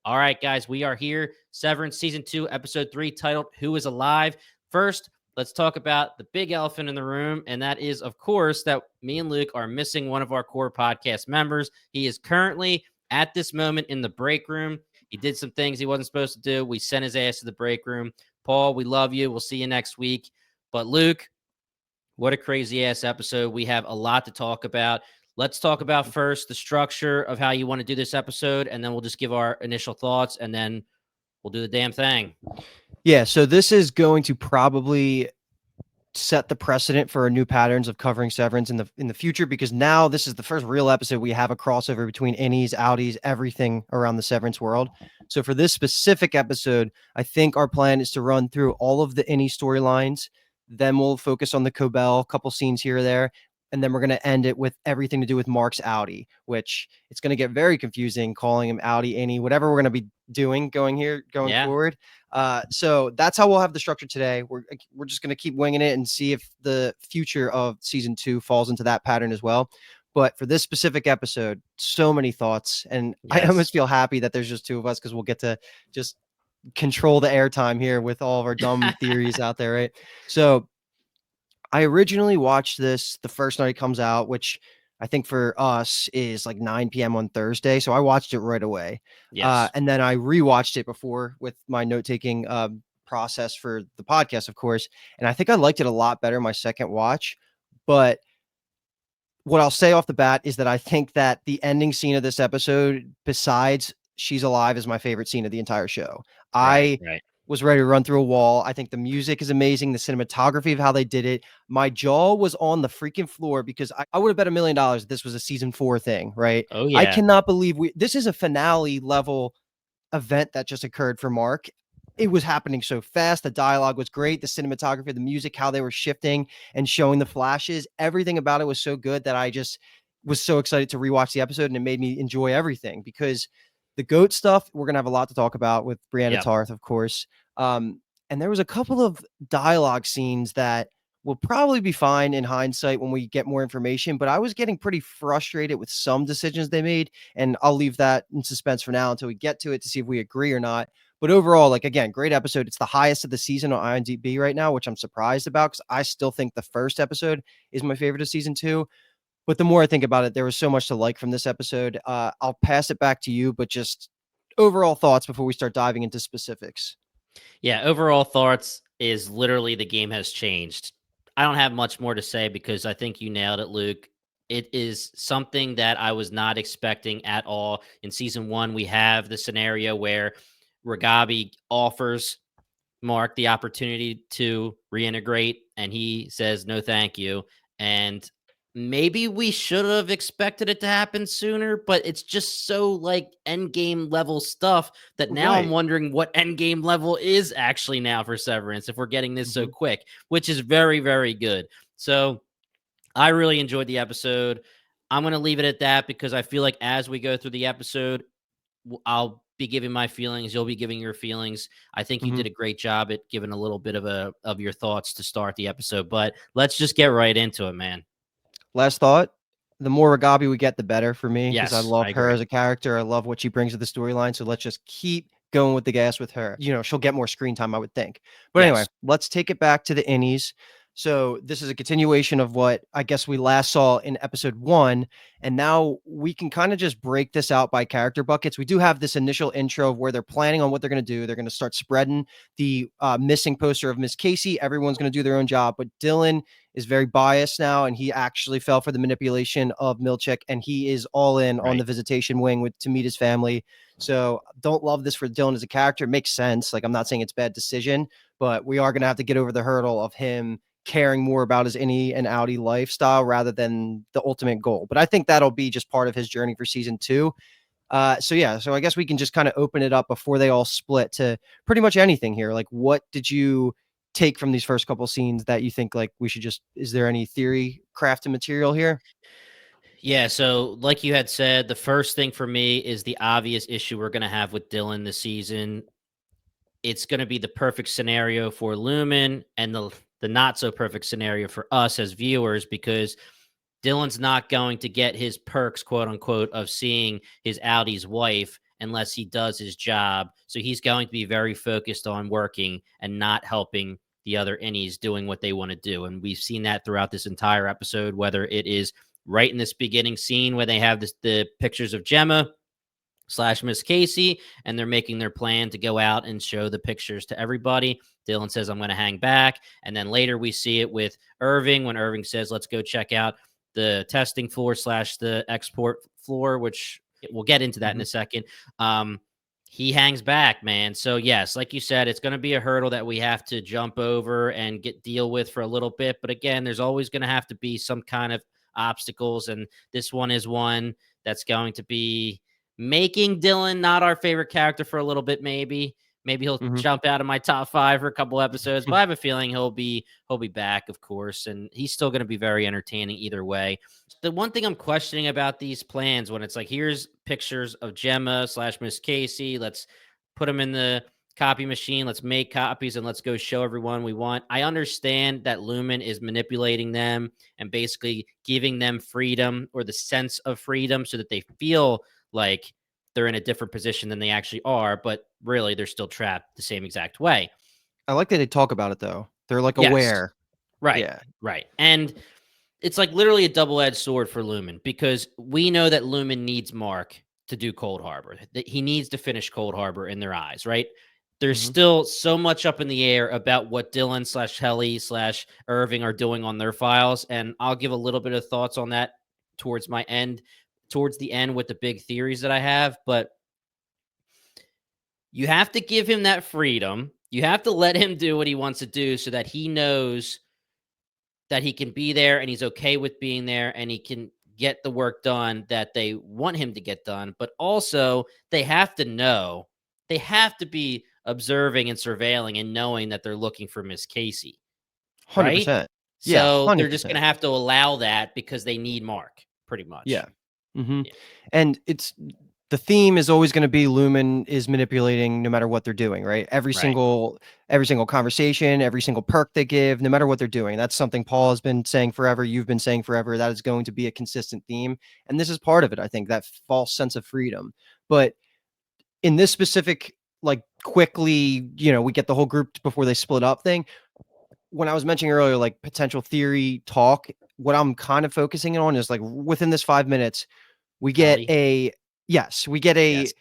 All right, guys, we are here. Severance Season 2, Episode 3, titled Who is Alive? First, let's talk about the big elephant in the room, and that is, of course, that me and Luke are missing one of our core podcast members. He is currently, at this moment, in the break room. He did some things he wasn't supposed to do. We sent his ass to the break room. Paul, we love you. We'll see you next week. But Luke, what a crazy ass episode. We have a lot to talk about. Let's talk about first the structure of how you want to do this episode, and then we'll just give our initial thoughts, and then we'll do the damn thing. Yeah, so this is going to probably set the precedent for new patterns of covering Severance in the future, because now this is the first real episode we have a crossover between Innies, Outies, everything around the Severance world. So for this specific episode, I think our plan is to run through all of the Innie storylines. Then we'll focus on the Cobel, a couple scenes here or there. And then we're going to end it with everything to do with Mark's Outie, which it's going to get very confusing calling him Outie, Innie, whatever we're going to be doing going forward. So that's how we'll have the structure today. We're just going to keep winging it and see if the future of season 2 falls into that pattern as well. But for this specific episode, so many thoughts. And yes. I almost feel happy that there's just two of us, because we'll get to just control the airtime here with all of our dumb theories out there, right? So I originally watched this the first night it comes out, which I think for us is like 9 p.m. on Thursday. So I watched it right away. Yes. And then I rewatched it before with my note-taking process for the podcast, of course. And I think I liked it a lot better my second watch. But what I'll say off the bat is that I think that the ending scene of this episode, besides She's Alive, is my favorite scene of the entire show. Right. I was ready to run through a wall. I think the music is amazing. The cinematography of how they did it. My jaw was on the freaking floor, because I would have bet $1 million if this was a season 4 thing, right? Oh, yeah. I cannot believe this is a finale level event that just occurred for Mark. It was happening so fast. The dialogue was great. The cinematography, the music, how they were shifting and showing the flashes, everything about it was so good that I just was so excited to rewatch the episode, and it made me enjoy everything, because the goat stuff, we're going to have a lot to talk about with Brianna Tarth, of course. And there was a couple of dialogue scenes that will probably be fine in hindsight when we get more information, but I was getting pretty frustrated with some decisions they made, and I'll leave that in suspense for now until we get to it to see if we agree or not. But overall, like, again, great episode. It's the highest of the season on IMDb right now, which I'm surprised about, because I still think the first episode is my favorite of season 2. But the more I think about it, there was so much to like from this episode. I'll pass it back to you, but just overall thoughts before we start diving into specifics. Yeah, overall thoughts is literally the game has changed. I don't have much more to say, because I think you nailed it, Luke. It is something that I was not expecting at all. In season 1, we have the scenario where Ragabi offers Mark the opportunity to reintegrate, and he says, no, thank you. And maybe we should have expected it to happen sooner, but it's just so like end game level stuff that now I'm wondering what end game level is actually now for Severance, if we're getting this so quick, which is very, very good. So I really enjoyed the episode. I'm going to leave it at that, because I feel like as we go through the episode, I'll be giving my feelings. You'll be giving your feelings. I think you did a great job at giving a little bit of your thoughts to start the episode, but let's just get right into it, man. Last thought, the more Ragabi we get, the better for me, because Yes, I love her as a character. I love what she brings to the storyline. So let's just keep going with the gas with her. You know, she'll get more screen time, I would think. But anyway, let's take it back to the Innies. So this is a continuation of what I guess we last saw in episode 1. And now we can kind of just break this out by character buckets. We do have this initial intro of where they're planning on what they're going to do. They're going to start spreading the missing poster of Miss Casey. Everyone's going to do their own job. But Dylan is very biased now, and he actually fell for the manipulation of Milchek, and he is all in on the visitation wing to meet his family. So don't love this for Dylan as a character. It makes sense. Like, I'm not saying it's a bad decision, but we are going to have to get over the hurdle of him caring more about his Innie and Outie lifestyle rather than the ultimate goal. But I think that'll be just part of his journey for season 2. So I guess we can just kind of open it up before they all split to pretty much anything here. Like, what did you take from these first couple scenes that you think like we should just, is there any theory crafted material here? Yeah, so like you had said, the first thing for me is the obvious issue we're going to have with Dylan this season. It's going to be the perfect scenario for Lumen, and the not so perfect scenario for us as viewers, because Dylan's not going to get his perks, quote unquote, of seeing his Audie's wife unless he does his job. So he's going to be very focused on working and not helping the other innies doing what they want to do. And we've seen that throughout this entire episode, whether it is right in this beginning scene where they have the pictures of Gemma slash Miss Casey, and they're making their plan to go out and show the pictures to everybody. Dylan says, I'm going to hang back. And then later we see it with Irving when Irving says, let's go check out the testing floor slash the export floor, which we'll get into that in a second. He hangs back, man. So yes, like you said, it's going to be a hurdle that we have to jump over and deal with for a little bit. But again, there's always going to have to be some kind of obstacles. And this one is one that's going to be making Dylan not our favorite character for a little bit. Maybe he'll jump out of my top 5 for a couple episodes, but I have a feeling he'll be back, of course, and he's still going to be very entertaining either way. The one thing I'm questioning about these plans, when it's like, here's pictures of Gemma slash Miss Casey, let's put them in the copy machine, let's make copies, and let's go show everyone we want. I understand that Lumen is manipulating them and basically giving them freedom, or the sense of freedom, so that they feel like they're in a different position than they actually are, but really they're still trapped the same exact way. I like that they talk about it, though. They're like Yes. aware. Right. Yeah. Right. And it's like literally a double-edged sword for Lumen, because we know that Lumen needs Mark to do Cold Harbor. That he needs to finish Cold Harbor in their eyes, right? There's still so much up in the air about what Dylan slash Helly slash Irving are doing on their files. And I'll give a little bit of thoughts on that towards the end with the big theories that I have. But you have to give him that freedom. You have to let him do what he wants to do, so that he knows that he can be there and he's okay with being there and he can get the work done that they want him to get done. But also, they have to know, they have to be observing and surveilling and knowing that they're looking for Miss Casey, right? 100%. Yeah, So they're just going 100%. to have to allow that because they need Mark, pretty much. Yeah. Yeah. And it's the theme is always going to be Lumen is manipulating no matter what they're doing, right? Every Right. single conversation, every single perk they give, no matter what they're doing. That's something Paul has been saying forever, you've been saying forever. That is going to be a consistent theme, and this is part of it, I think, that false sense of freedom. But in this specific, like, quickly, we get the whole group before they split up thing. When I was mentioning earlier, like, potential theory talk, what I'm kind of focusing on is, like, within this 5 minutes, we get Helly. we get Yes.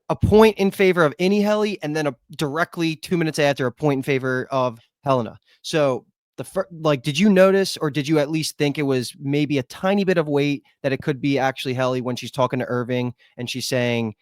a point in favor of Innie Helly, and then directly 2 minutes after, a point in favor of Helena. So did you notice, or did you at least think it was maybe a tiny bit of weight that it could be actually Helly when she's talking to Irving and she's saying,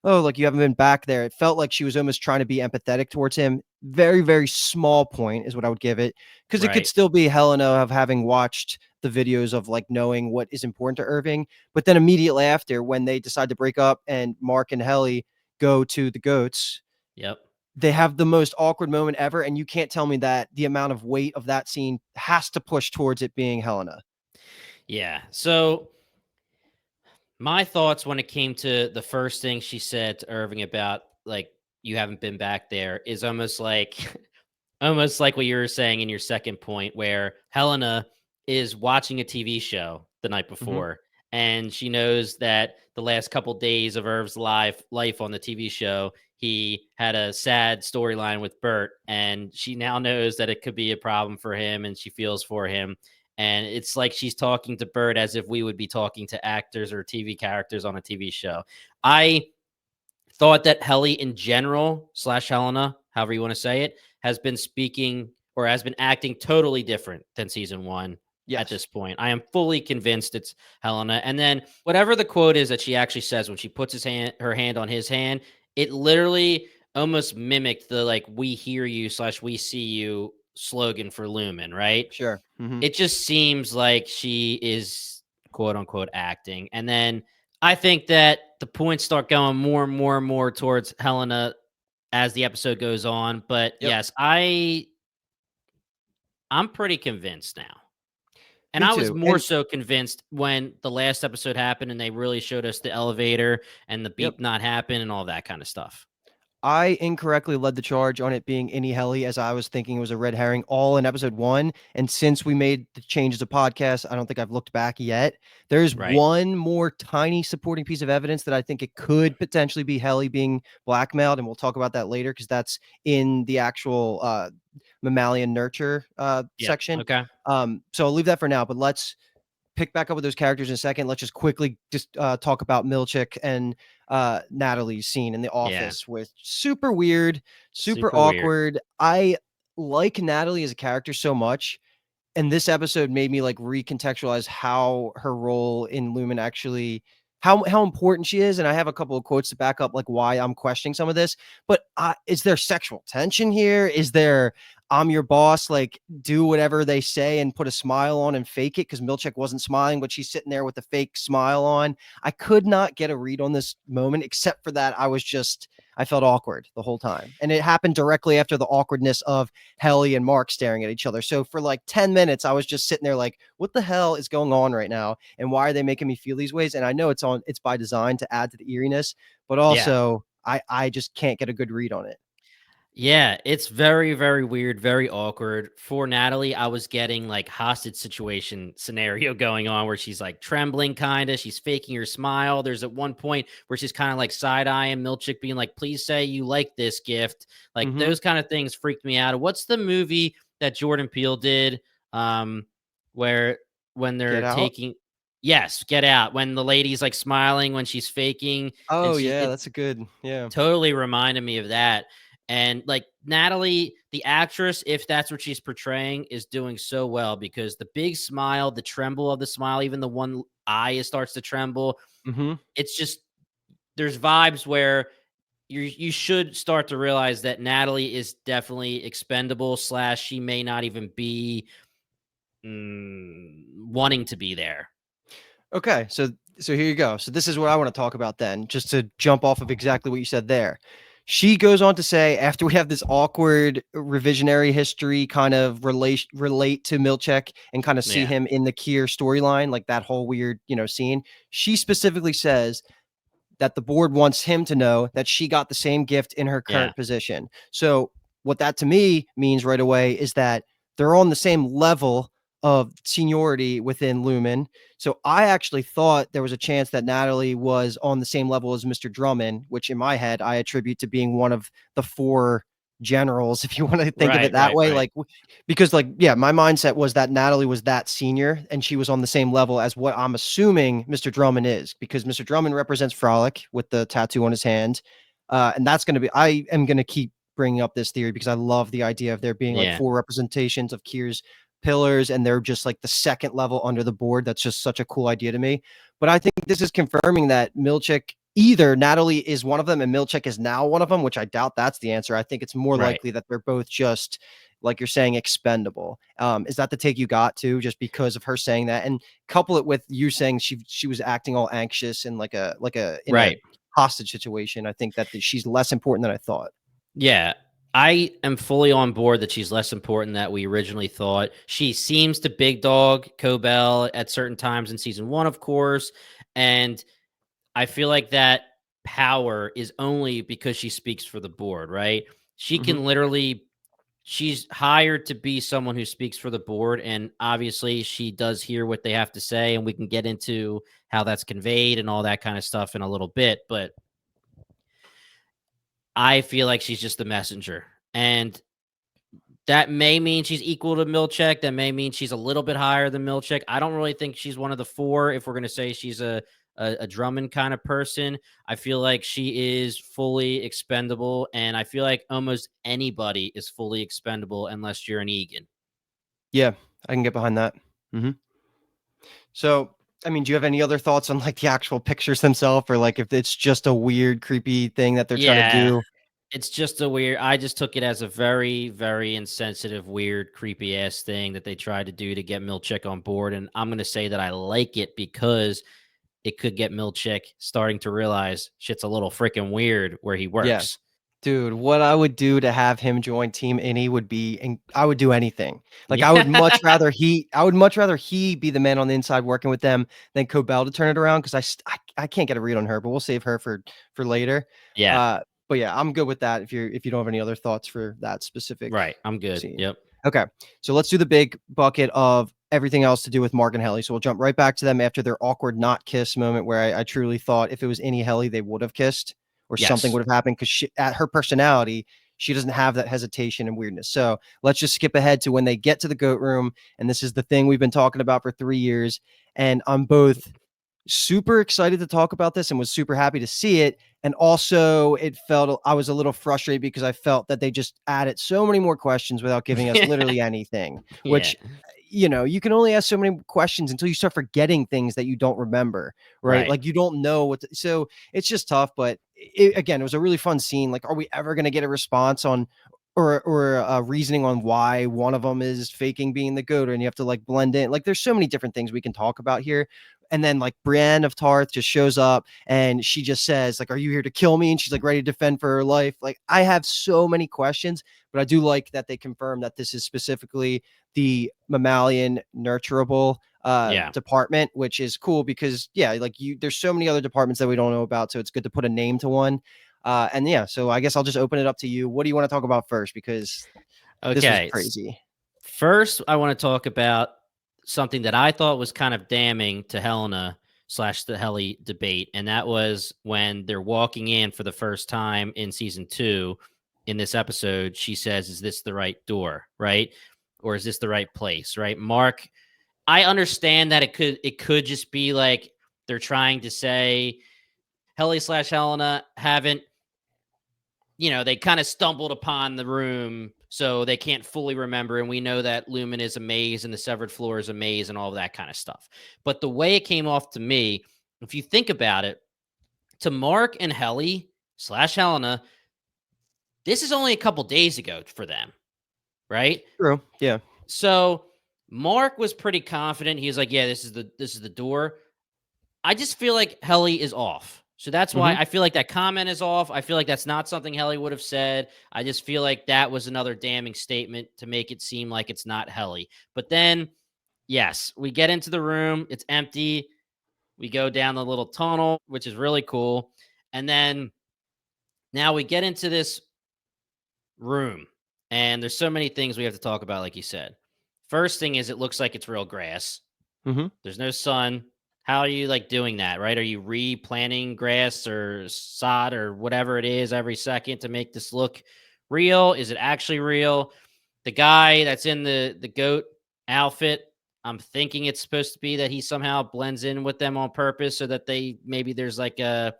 oh, like, you haven't been back there? It felt like she was almost trying to be empathetic towards him. Very, very small point is what I would give it, because it could Right. still be Helena of having watched the videos of, like, knowing what is important to Irving. But then immediately after, when they decide to break up and Mark and Helly go to the goats, Yep. they have the most awkward moment ever. And you can't tell me that the amount of weight of that scene has to push towards it being Helena. Yeah. So my thoughts when it came to the first thing she said to Irving about, like, you haven't been back there, is almost like almost like what you were saying in your second point, where Helena is watching a TV show the night before, and she knows that the last couple days of Irv's life on the TV show, he had a sad storyline with Bert, and she now knows that it could be a problem for him, and she feels for him. And it's like she's talking to Bert as if we would be talking to actors or TV characters on a TV show. I thought that Helly in general, slash Helena, however you want to say it, has been speaking or has been acting totally different than season 1 at this Yes. point. I am fully convinced it's Helena. And then whatever the quote is that she actually says when she puts her hand on his hand, it literally almost mimicked the, like, we hear you slash we see you slogan for Lumen, right? Sure. It just seems like she is quote unquote acting. And then I think that the points start going more and more and more towards Helena as the episode goes on. But Yep. yes, I'm pretty convinced now. And Me I was too. more And so convinced when the last episode happened and they really showed us the elevator and the yep. beep not happen and all that kind of stuff. I incorrectly led the charge on it being Innie Helly, as I was thinking it was a red herring all in episode 1. And since we made the changes to podcast, I don't think I've looked back yet. There's Right. one more tiny supporting piece of evidence that I think it could potentially be Helly being blackmailed, and we'll talk about that later because that's in the actual mammalian nurture Yep. section. Okay. So I'll leave that for now, but let's pick back up with those characters in a second. Let's just quickly talk about Milchick and Natalie's scene in the Yeah. office with super weird, super Super weird. awkward. I like Natalie as a character so much, and this episode made me like recontextualize how her role in Lumen actually how important she is. And I have a couple of quotes to back up like why I'm questioning some of this. But is there sexual tension here? Is there I'm your boss, like do whatever they say and put a smile on and fake it? Because Milchick wasn't smiling, but she's sitting there with a fake smile on. I could not get a read on this moment, except for that I felt awkward the whole time. And it happened directly after the awkwardness of Helly and Mark staring at each other. So for like 10 minutes, I was just sitting there like, what the hell is going on right now? And why are they making me feel these ways? And I know it's by design to add to the eeriness, but Yeah. also I just can't get a good read on it. Yeah, it's very, very weird, very awkward. For Natalie, I was getting like hostage situation scenario going on where she's like trembling, kind of. She's faking her smile. There's at one point where she's kind of like side eyeing Milchick, being like, please say you like this gift. Like Mm-hmm. those kind of things freaked me out. What's the movie that Jordan Peele did where when Get they're out. taking, yes, Get Out, when the lady's like smiling when she's faking and Oh she, yeah, it that's a good yeah. totally reminded me of that. And like Natalie, the actress, if that's what she's portraying, is doing so well because the big smile, the tremble of the smile, even the one eye starts to tremble. Mm-hmm. It's just there's vibes where you should start to realize that Natalie is definitely expendable. Slash, she may not even be wanting to be there. Okay, so here you go. So this is what I want to talk about then, just to jump off of exactly what you said there. She goes on to say, after we have this awkward revisionary history kind of relate to Milchek and kind of see Yeah, him in the Kier storyline, like that whole weird, scene. She specifically says that the board wants him to know that she got the same gift in her yeah, current position. So what that to me means right away is that they're on the same level of seniority within Lumen. So I actually thought there was a chance that Natalie was on the same level as Mr. Drummond, which in my head I attribute to being one of the four generals, if you want to think of it right, that right, way. right. Like, because, like, yeah, my mindset was that Natalie was that senior and she was on the same level as what I'm assuming Mr. Drummond is, because Mr. Drummond represents Frolic with the tattoo on his hand. And that's going to be, I am going to keep bringing up this theory because I love the idea of there being like Yeah, four representations of Kier's pillars and they're just like the second level under the board. That's just such a cool idea to me. But I think this is confirming that Milchick, either Natalie is one of them and Milchick is now one of them, which I doubt that's the answer. I think it's more right. likely that they're both just, like you're saying, expendable. Is that the take you got to, just because of her saying that, and couple it with you saying she was acting all anxious and like a in a Right. hostage situation? I think that she's less important than I thought. Yeah. I am fully on board that she's less important than we originally thought. She seems to big dog Cobel at certain times in season 1, of course, and I feel like that power is only because she speaks for the board, right? She Hmm. can literally she's hired to be someone who speaks for the board, and obviously she does hear what they have to say, and we can get into how that's conveyed and all that kind of stuff in a little bit, but I feel like she's just the messenger. And that may mean she's equal to Milchek. That may mean she's a little bit higher than Milchek. I don't really think she's one of the four. If we're going to say she's a Drummond kind of person, I feel like she is fully expendable, and I feel like almost anybody is fully expendable unless you're an Egan. Yeah, I can get behind that. Hmm. So, I mean, do you have any other thoughts on like the actual pictures themselves, or like if it's just a weird, creepy thing that they're trying to Yeah, do? it's just a weird. I just took it as a very, very insensitive, weird, creepy ass thing that they tried to do to get Milchek on board, and I'm going to say that I like it because it could get Milchick starting to realize shit's a little freaking weird where he Yeah. works. Dude, what I would do to have him join Team Innie would be, and I would do anything. Like Yeah. I would much rather he be the man on the inside working with them than Cobel to turn it around, because I can't get a read on her, but we'll save her for later. Yeah. Uh, But yeah, I'm good with that if you don't have any other thoughts for that specific Right. I'm good. scene. Yep. Okay. So let's do the big bucket of everything else to do with Mark and Helly. So we'll jump right back to them after their awkward not kiss moment where I truly thought if it was Innie Helly, they would have kissed or something Yes. would have happened because at her personality, she doesn't have that hesitation and weirdness. So let's just skip ahead to when they get to the goat room. And this is the thing we've been talking about for 3 years. And I'm both super excited to talk about this and was super happy to see it. And also, it felt I was a little frustrated because I felt that they just added so many more questions without giving us literally anything, Yeah. which, you can only ask so many questions until you start forgetting things that you don't remember, right? Right. Like you don't know so it's just tough. But again, it was a really fun scene. Like, are we ever going to get a response on or reasoning on why one of them is faking being the goat and you have to like blend in? Like, there's so many different things we can talk about here. And then like Brienne of Tarth just shows up and she just says like, "Are you here to kill me?" And she's like ready to defend for her life. Like, I have so many questions, but I do like that they confirm that this is specifically the mammalian nurturable Yeah. department, which is cool because like there's so many other departments that we don't know about. So it's good to put a name to one. And yeah, so I guess I'll just open it up to you. What do you want to talk about first? Because this was Okay. crazy. First, I want to talk about something that I thought was kind of damning to Helena slash the Helly debate. And that was when they're walking in for the first time in season 2 in this episode. She says, "Is this the right door?" Right? Or is this the right place? Right? Mark, I understand that it could just be like they're trying to say Helly slash Helena haven't, they kind of stumbled upon the room, so they can't fully remember. And we know that Lumen is a maze and the severed floor is a maze and all of that kind of stuff. But the way it came off to me, if you think about it, to Mark and Helly slash Helena, this is only a couple days ago for them, right? True. Yeah. So Mark was pretty confident. He was like, "Yeah, this is the door." I just feel like Helly is off. So that's why Hmm. I feel like that comment is off. I feel like that's not something Helly would have said. I just feel like that was another damning statement to make it seem like it's not Helly. But then, yes, we get into the room. It's empty. We go down the little tunnel, which is really cool. And then now we get into this room. And there's so many things we have to talk about, like you said. First thing is it looks like it's real grass. Hmm. There's no sun. How are you like doing that, right? Are you replanting grass or sod or whatever it is every second to make this look real? Is it actually real? The guy that's in the goat outfit, I'm thinking it's supposed to be that he somehow blends in with them on purpose so that maybe there's like a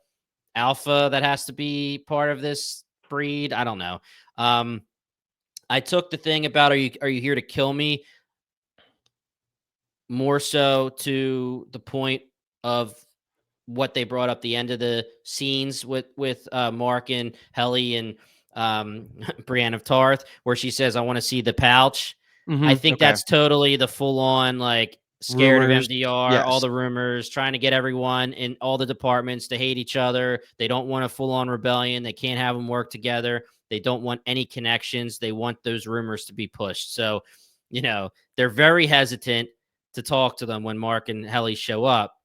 alpha that has to be part of this breed. I don't know. Um, I took the thing about are you here to kill me more so to the point of what they brought up the end of the scenes with Mark and Helly and Brienne of Tarth, where she says, "I want to see the pouch." I think Okay. that's totally the full on like scared of Rumors. MDR, all Yes. the rumors, trying to get everyone in all the departments to hate each other. They don't want a full on rebellion. They can't have them work together. They don't want any connections. They want those rumors to be pushed. So, they're very hesitant to talk to them when Mark and Helly show up.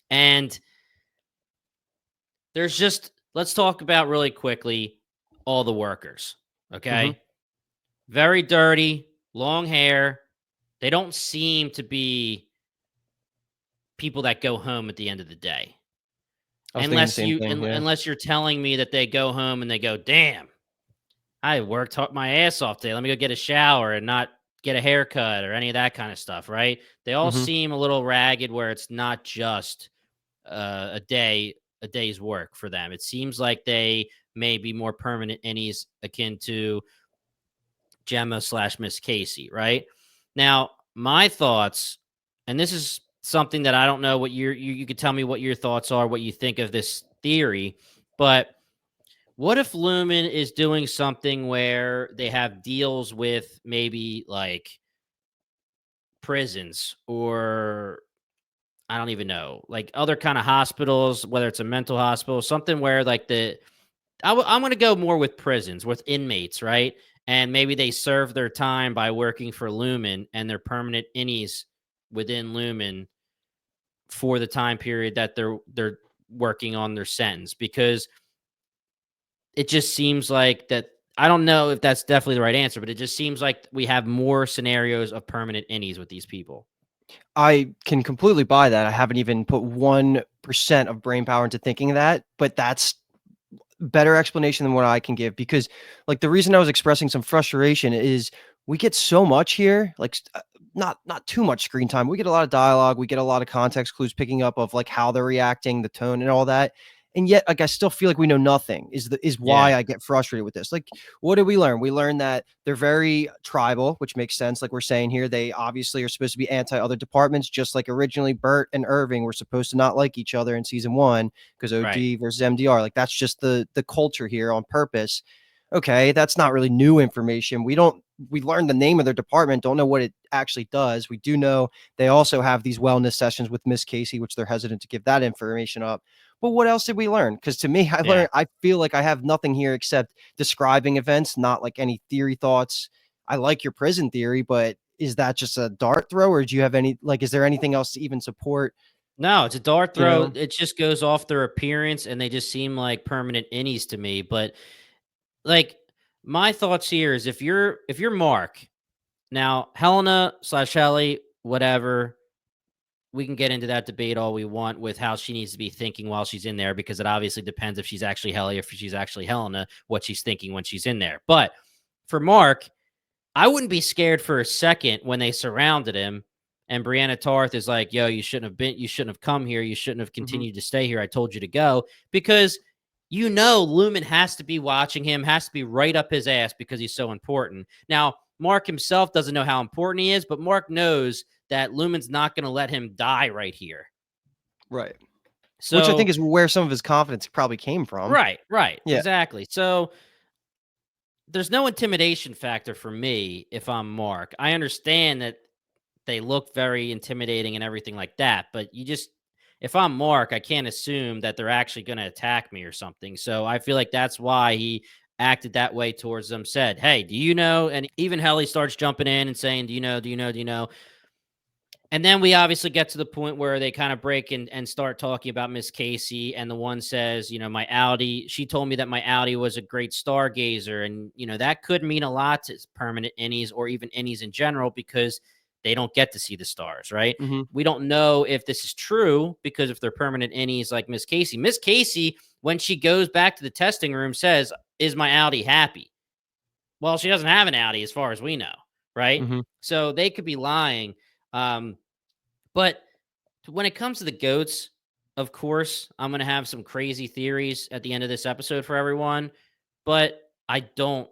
And let's talk about really quickly all the workers. Hmm. Okay. Very dirty, long hair. They don't seem to be people that go home at the end of the day. I was thinking the same thing. Yeah. Unless you're telling me that they go home and they go, "Damn, I worked my ass off today. Let me go get a shower and not get a haircut or any of that kind of stuff," right? They all Hmm. seem a little ragged where it's not just a day's work for them. It seems like they may be more permanent innies akin to Gemma slash Miss Casey, right? Now, my thoughts, and this is something that I don't know what you could tell me what your thoughts are, what you think of this theory, but what if Lumen is doing something where they have deals with maybe like prisons or I don't even know, like other kind of hospitals, whether it's a mental hospital, something where like I'm going to go more with prisons, with inmates, right? And maybe they serve their time by working for Lumen and they're permanent innies within Lumen for the time period that they're working on their sentence. Because it just seems like that. I don't know if that's definitely the right answer, but it just seems like we have more scenarios of permanent innies with these people. I can completely buy that. I haven't even put 1% of brain power into thinking that, but that's better explanation than what I can give because like the reason I was expressing some frustration is we get so much here, like not too much screen time. We get a lot of dialogue, we get a lot of context clues picking up of like how they're reacting, the tone and all that. And yet like I still feel like we know nothing is why Yeah, I get frustrated with this. Like what did we learn? We learned that they're very tribal, which makes sense like we're saying here. They obviously are supposed to be anti other departments just like originally Bert and Irving were supposed to not like each other in season 1 because right. OD versus MDR. Like that's just the culture here on purpose. Okay, that's not really new information. We learned the name of their department, don't know what it actually does. We do know they also have these wellness sessions with Miss Casey, which they're hesitant to give that information up. But what else did we learn? Because to me, Yeah. I feel like I have nothing here except describing events, not like any theory thoughts. I like your prison theory, but is that just a dart throw, or do you have any like? Is there anything else to even support? No, it's a dart You throw. know? It just goes off their appearance, and they just seem like permanent innies to me. But like my thoughts here is if you're Mark now, Helena slash Helly, whatever, we can get into that debate all we want with how she needs to be thinking while she's in there because it obviously depends if she's actually Helly or if she's actually Helena, what she's thinking when she's in there. But for Mark, I wouldn't be scared for a second when they surrounded him and Brianna Tarth is like, yo, you shouldn't have come here. You shouldn't have Mm-hmm. continued to stay here. I told you to go because Lumen has to be watching him, has to be right up his ass because he's so important. Now, Mark himself doesn't know how important he is, but Mark knows that Lumen's not going to let him die right here. Right. Which I think So, is where some of his confidence probably came from. right, Yeah. exactly. So, there's no intimidation factor for me if I'm Mark. I understand that they look very intimidating and everything like that. But if I'm Mark, I can't assume that they're actually going to attack me or something. So I feel like that's why he acted that way towards them, said, hey, do you know? And even Helly starts jumping in and saying, do you know? Do you know? Do you know? And then we obviously get to the point where they kind of break and start talking about Miss Casey. And the one says, my Audi, she told me that my Audi was a great stargazer. And, that could mean a lot to permanent innies or even innies in general because they don't get to see the stars, right? Mm-hmm. We don't know if this is true because if they're permanent innies like Miss Casey, when she goes back to the testing room, says, is my Audi happy? Well, she doesn't have an Audi as far as we know, right? Mm-hmm. So they could be lying. But when it comes to the goats, of course, I'm going to have some crazy theories at the end of this episode for everyone, but I don't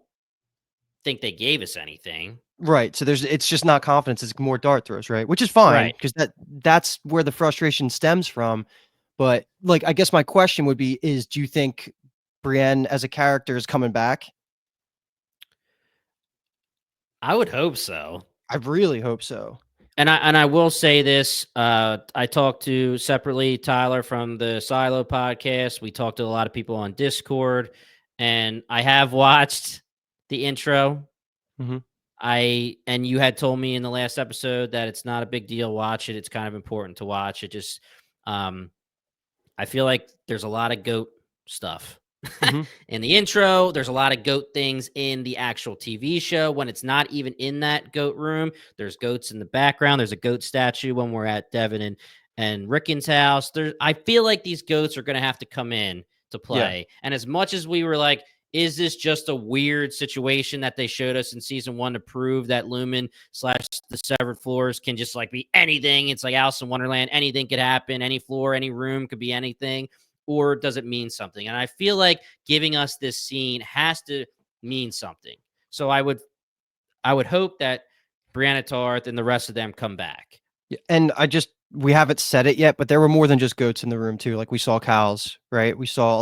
think they gave us anything. Right. So it's just not confidence, it's more dart throws, right? Which is fine Right. because that's where the frustration stems from. But like I guess my question would be is do you think Brienne as a character is coming back? I would hope so. I really hope so. And I will say this. I talked to separately Tyler from the Silo podcast. We talked to a lot of people on Discord, and I have watched the intro. Mhm. And you had told me in the last episode that it's not a big deal. Watch it. It's kind of important to watch. It just, um, I feel like there's a lot of goat stuff Mhm. in the intro. There's a lot of goat things in the actual TV show. When it's not even in that goat room, there's goats in the background. There's a goat statue when we're at Devin and Rickon's house. I feel like these goats are going to have to come in to Yeah. play. And as much as we were like, is this just a weird situation that they showed us in season 1 to prove that Lumen slash the Severed Floors can just like be anything? It's like Alice in Wonderland. Anything could happen. Any floor, any room could be anything. Or does it mean something? And I feel like giving us this scene has to mean something. So I would hope that Brianna Tarth and the rest of them come back. Yeah. And we haven't said it yet, but there were more than just goats in the room too. Like we saw cows, right? We saw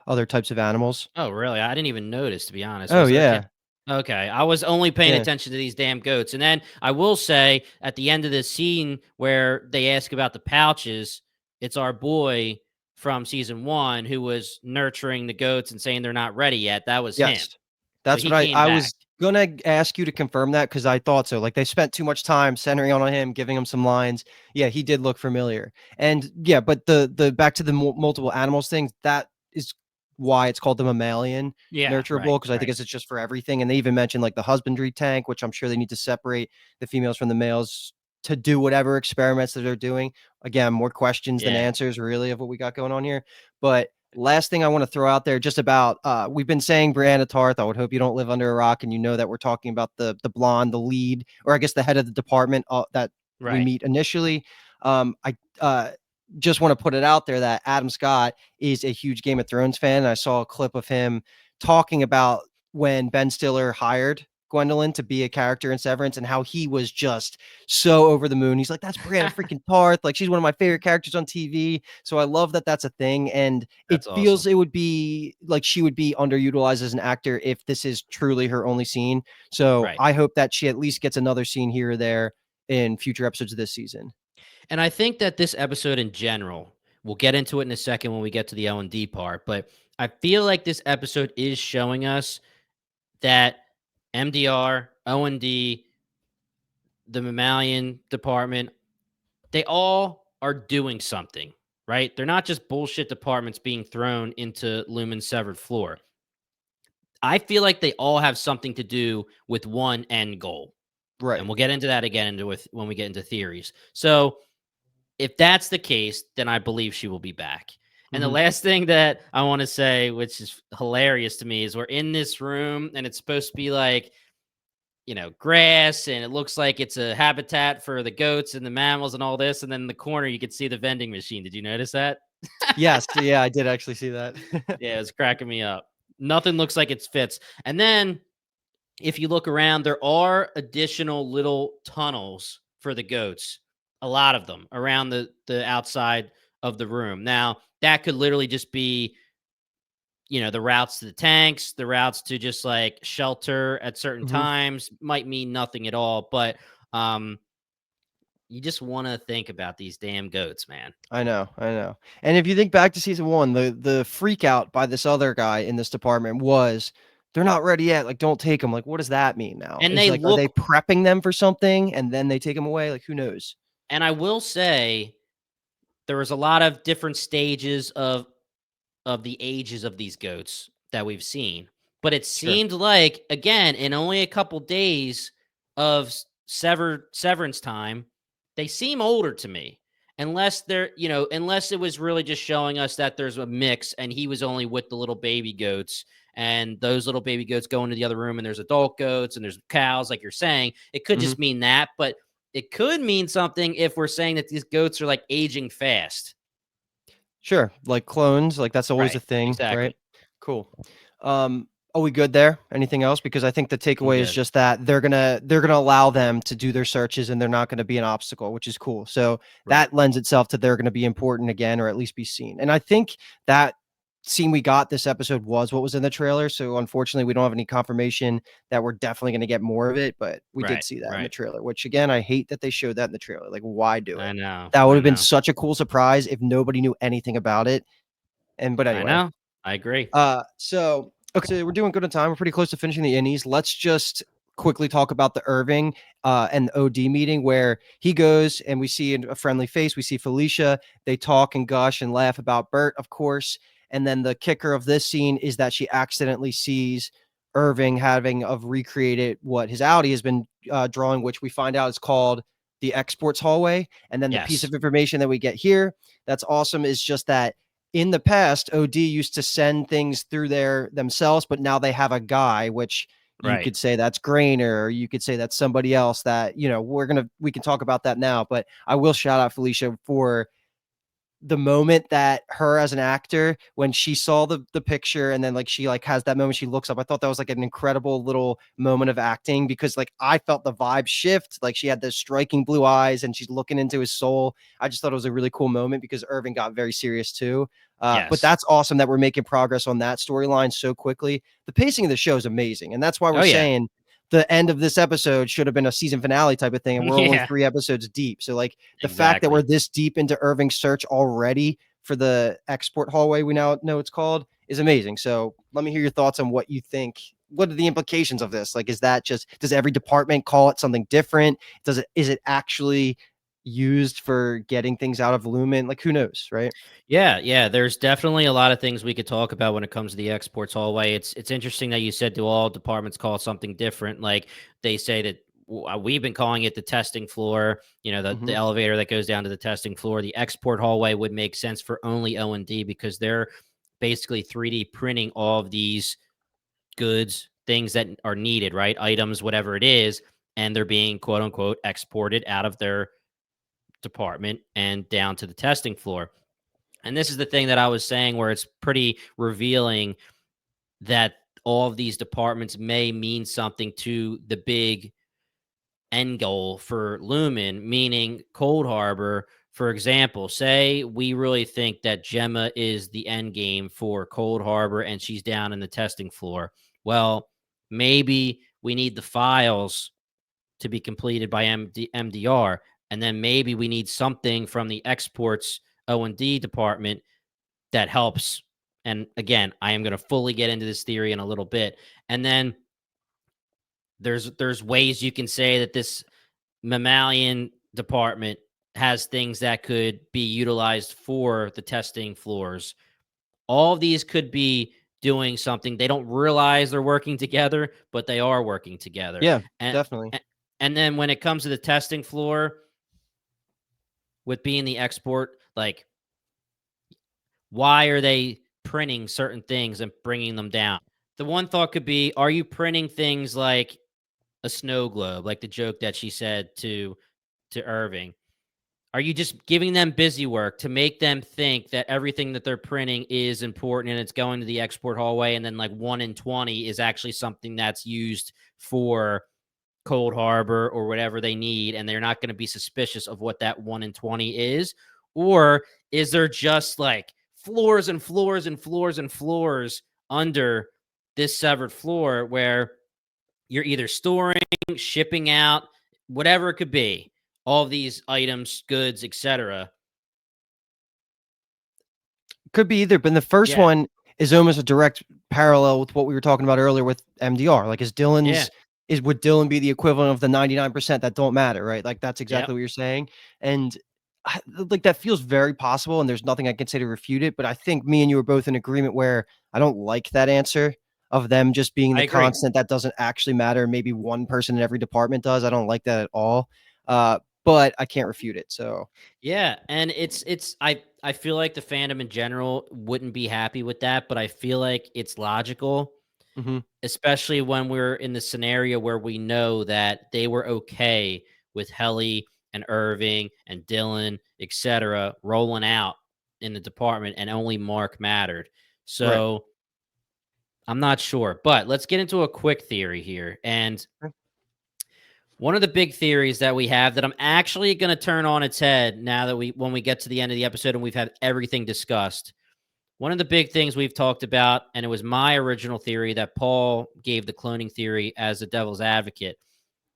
other types of animals. Oh, really? I didn't even notice, to be honest. Oh Was there a yeah. Okay, I was only paying Yeah. attention to these damn goats. And then I will say at the end of this scene where they ask about the pouches, it's our boy from season 1 who was nurturing the goats and saying they're not ready yet. That was him. Yes. So That's he what I came I back. was gonna ask you to confirm that because I thought so. Like they spent too much time centering on him, giving him some lines. Yeah, he did look familiar. And yeah, but the back to the multiple animals things, that is why it's called the mammalian Yeah, nurturable, because I think right. it's just for everything. And they even mentioned like the husbandry tank, which I'm sure they need to separate the females from the males to do whatever experiments that they're doing. Again, more questions than Yeah, answers, really, of what we got going on here. But last thing I want to throw out there, just about we've been saying Brianna Tarth. I would hope you don't live under a rock and you know that we're talking about the blonde, the lead, or I guess the head of the department that we right. meet initially. I just want to put it out there that Adam Scott is a huge Game of Thrones fan. I saw a clip of him talking about when Ben Stiller hired Gwendolyn to be a character in Severance and how he was just so over the moon. He's like, that's Brianna freaking Tarth. Like, she's one of my favorite characters on TV. So I love that that's a thing. And it That's awesome. feels it would be like she would be underutilized as an actor if this is truly her only scene. So Right. I hope that she at least gets another scene here or there in future episodes of this season. And I think that this episode in general, we'll get into it in a second when we get to the L&D part, but I feel like this episode is showing us that MDR, O&D, the mammalian department, they all are doing something, right? They're not just bullshit departments being thrown into Lumen's severed floor. I feel like they all have something to do with one end goal. And Right. we'll get into that again when we get into theories. So if that's the case, then I believe she will be back. And the Mm-hmm. last thing that I want to say, which is hilarious to me, is we're in this room and it's supposed to be like, grass, and it looks like it's a habitat for the goats and the mammals and all this. And then in the corner, you could see the vending machine. Did you notice that? Yes. Yeah, I did actually see that. Yeah, it was cracking me up. Nothing looks like it fits. And then if you look around, there are additional little tunnels for the goats, a lot of them around the outside of the room. Now, that could literally just be, the routes to the tanks, the routes to just like shelter at certain Mm-hmm. times, might mean nothing at all, but um you just want to think about these damn goats, man. I know, I know. And if you think back to season one, the freak out by this other guy in this department was they're not ready yet. Like, don't take them. Like, what does that mean now? And Is they like, are they look prepping them for something and then they take them away? Like, who knows? and I will say there was a lot of different stages of the ages of these goats that we've seen. But it Sure. seemed like, again, in only a couple days of severance time, they seem older to me. Unless it was really just showing us that there's a mix and he was only with the little baby goats and those little baby goats go into the other room and there's adult goats and there's cows, like you're saying. It could Mm-hmm. just mean that, but it could mean something if we're saying that these goats are like aging fast. Sure. Like clones, like that's always Right. a thing, right? Exactly. Cool. Are we good there? Anything else? Because I think the I'm takeaway is good. just that they're gonna allow them to do their searches and they're not gonna be an obstacle, which is cool. So Right. that lends itself to they're gonna be important again, or at least be seen. And I think that scene we got this episode was what was in the trailer. So unfortunately, we don't have any confirmation that we're definitely gonna get more of it, but we did Right, see that in the right. trailer. Which again, I hate that they showed that in the trailer. Like, why do I it? know, That would I have been know, such a cool surprise if nobody knew anything about it. And but I anyway, know. I agree. so okay, so we're doing good on time. We're pretty close to finishing the innies. Let's just quickly talk about the Irving and the OD meeting where he goes and we see a friendly face. We see Felicia. They talk and gush and laugh about Bert, of course. And then the kicker of this scene is that she accidentally sees Irving having of recreated what his Audi has been drawing, which we find out is called the exports hallway. And then the piece Yes. of information that we get here that's awesome is just that in the past, OD used to send things through there themselves, but now they have a guy, which you Right. could say that's Grainer, or you could say that's somebody else that, we can talk about that now. But I will shout out Felicia for the moment that her as an actor when she saw the picture and then like she like has that moment she looks up. I thought that was like an incredible little moment of acting because like I felt the vibe shift. Like she had the striking blue eyes and she's looking into his soul. I just thought it was a really cool moment because Irving got very serious too. But Yes. that's awesome that we're making progress on that storyline so quickly. The pacing of the show is amazing, and that's why we're Oh, yeah. saying the end of this episode should have been a season finale type of thing, and we're only Yeah. 3 episodes deep. So like the fact that we're Exactly. this deep into Irving's search already for the export hallway we now know it's called is amazing. So let me hear your thoughts on what you think. What are the implications of this? Like, is that just does every department call it something different? Is it actually, used for getting things out of Lumen? Like, who knows, right? Yeah. There's definitely a lot of things we could talk about when it comes to the exports hallway. It's interesting that you said do all departments call it something different. Like they say that we've been calling it the testing floor. You know, the Mhm. elevator that goes down to the testing floor. The export hallway would make sense for only O&D because they're basically 3D printing all of these goods, things that are needed, right? Items, whatever it is, and they're being quote unquote exported out of their department and down to the testing floor. And this is the thing that I was saying where it's pretty revealing that all of these departments may mean something to the big end goal for Lumen, meaning Cold Harbor. For example, say we really think that Gemma is the end game for Cold Harbor and she's down in the testing floor. Well, maybe we need the files to be completed by MDR, and then maybe we need something from the exports O&D department that helps. And again, I am going to fully get into this theory in a little bit. And then there's ways you can say that this mammalian department has things that could be utilized for the testing floors. All of these could be doing something. They don't realize they're working together, but they are working together. Yeah, And definitely. and then when it comes to the testing floor, with being the export, like why are they printing certain things and bringing them down? The one thought could be, are you printing things like a snow globe, like the joke that she said to Irving? Are you just giving them busy work to make them think that everything that they're printing is important and it's going to the export hallway, and then like 1 in 20 is actually something that's used for Cold Harbor or whatever they need, and they're not going to be suspicious of what that 1 in 20 is? Or is there just like floors and floors and floors and floors under this severed floor where you're either storing, shipping out, whatever it could be, all of these items, goods, etc.? Could be either, but the first Yeah, one is almost a direct parallel with what we were talking about earlier with MDR. Like, yeah, would Dylan be the equivalent of the 99% that don't matter, right? Like, that's yep, exactly what you're saying. And like, that feels very possible, and there's nothing I can say to refute it. But I think me and you are both in agreement where I don't like that answer of them just being I the agree. constant that doesn't actually matter. Maybe one person in every department does. I don't like that at all. But I can't refute it. So, Yeah, and I feel like the fandom in general wouldn't be happy with that, but I feel like it's logical, mhm, especially when we're in the scenario where we know that they were okay with Helly and Irving and Dylan, etc., rolling out in the department and only Mark mattered. right. So I'm not sure, but let's get into a quick theory here. And one of the big theories that we have that I'm actually going to turn on its head now that when we get to the end of the episode and we've had everything discussed. One of the big things we've talked about, and it was my original theory that Paul gave the cloning theory as a devil's advocate.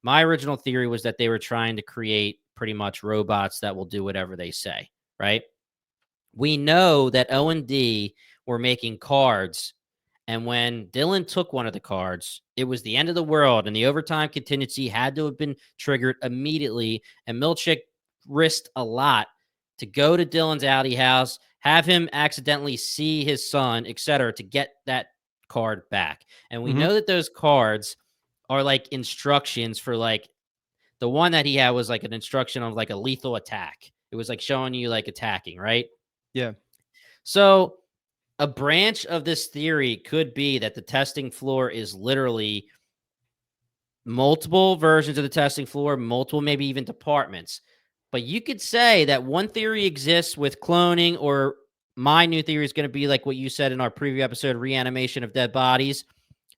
My original theory was that they were trying to create pretty much robots that will do whatever they say, right? We know that O&D were making cards, and when Dylan took one of the cards, it was the end of the world, and the overtime contingency had to have been triggered immediately. And Milchick risked a lot to go to Dylan's Audi house, have him accidentally see his son, etc., to get that card back. And we Mhm, know that those cards are like instructions for like the one that he had was like an instruction of like a lethal attack. It was like showing you like attacking, right? yeah. So a branch of this theory could be that the testing floor is literally multiple versions of the testing floor, multiple, maybe even departments. But you could say that one theory exists with cloning, or my new theory is going to be like what you said in our preview episode, reanimation of dead bodies.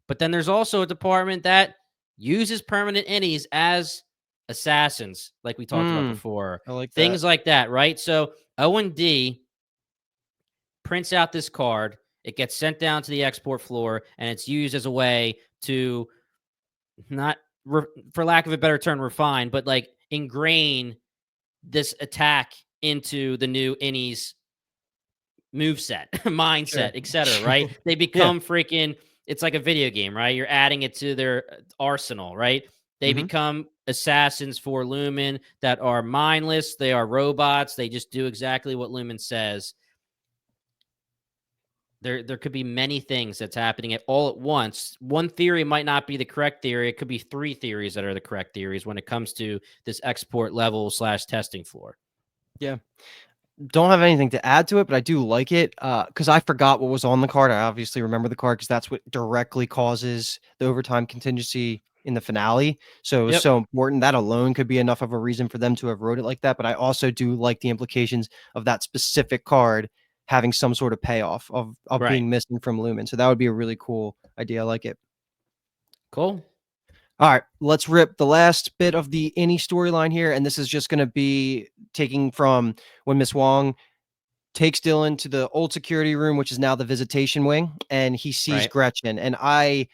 But then there's also a department that uses permanent innies as assassins, like we talked about Mm, before. I like that. Things like that, right? So O&D prints out this card, it gets sent down to the export floor, and it's used as a way to not, for lack of a better term, refine, but like ingrain this attack into the new Innie's moveset, mindset, Sure. etc. Sure. Right? They Yeah. become freaking. It's like a video game, right? You're adding it to their arsenal, right? They Mhm. become assassins for Lumen that are mindless. They are robots. They just do exactly what Lumen says. There could be many things that's happening all at once. One theory might not be the correct theory. It could be three theories that are the correct theories when it comes to this export level / testing floor. Yeah. Don't have anything to add to it, but I do like it because I forgot what was on the card. I obviously remember the card because that's what directly causes the overtime contingency in the finale. So it was Yep. so important. That alone could be enough of a reason for them to have wrote it like that. But I also do like the implications of that specific card having some sort of payoff of Right. being missing from Lumen. So that would be a really cool idea. I like it. Cool. All right, let's rip the last bit of the Innie storyline here. And this is just going to be taking from when Miss Wong takes Dylan to the old security room, which is now the visitation wing, and he sees Right. Gretchen. And I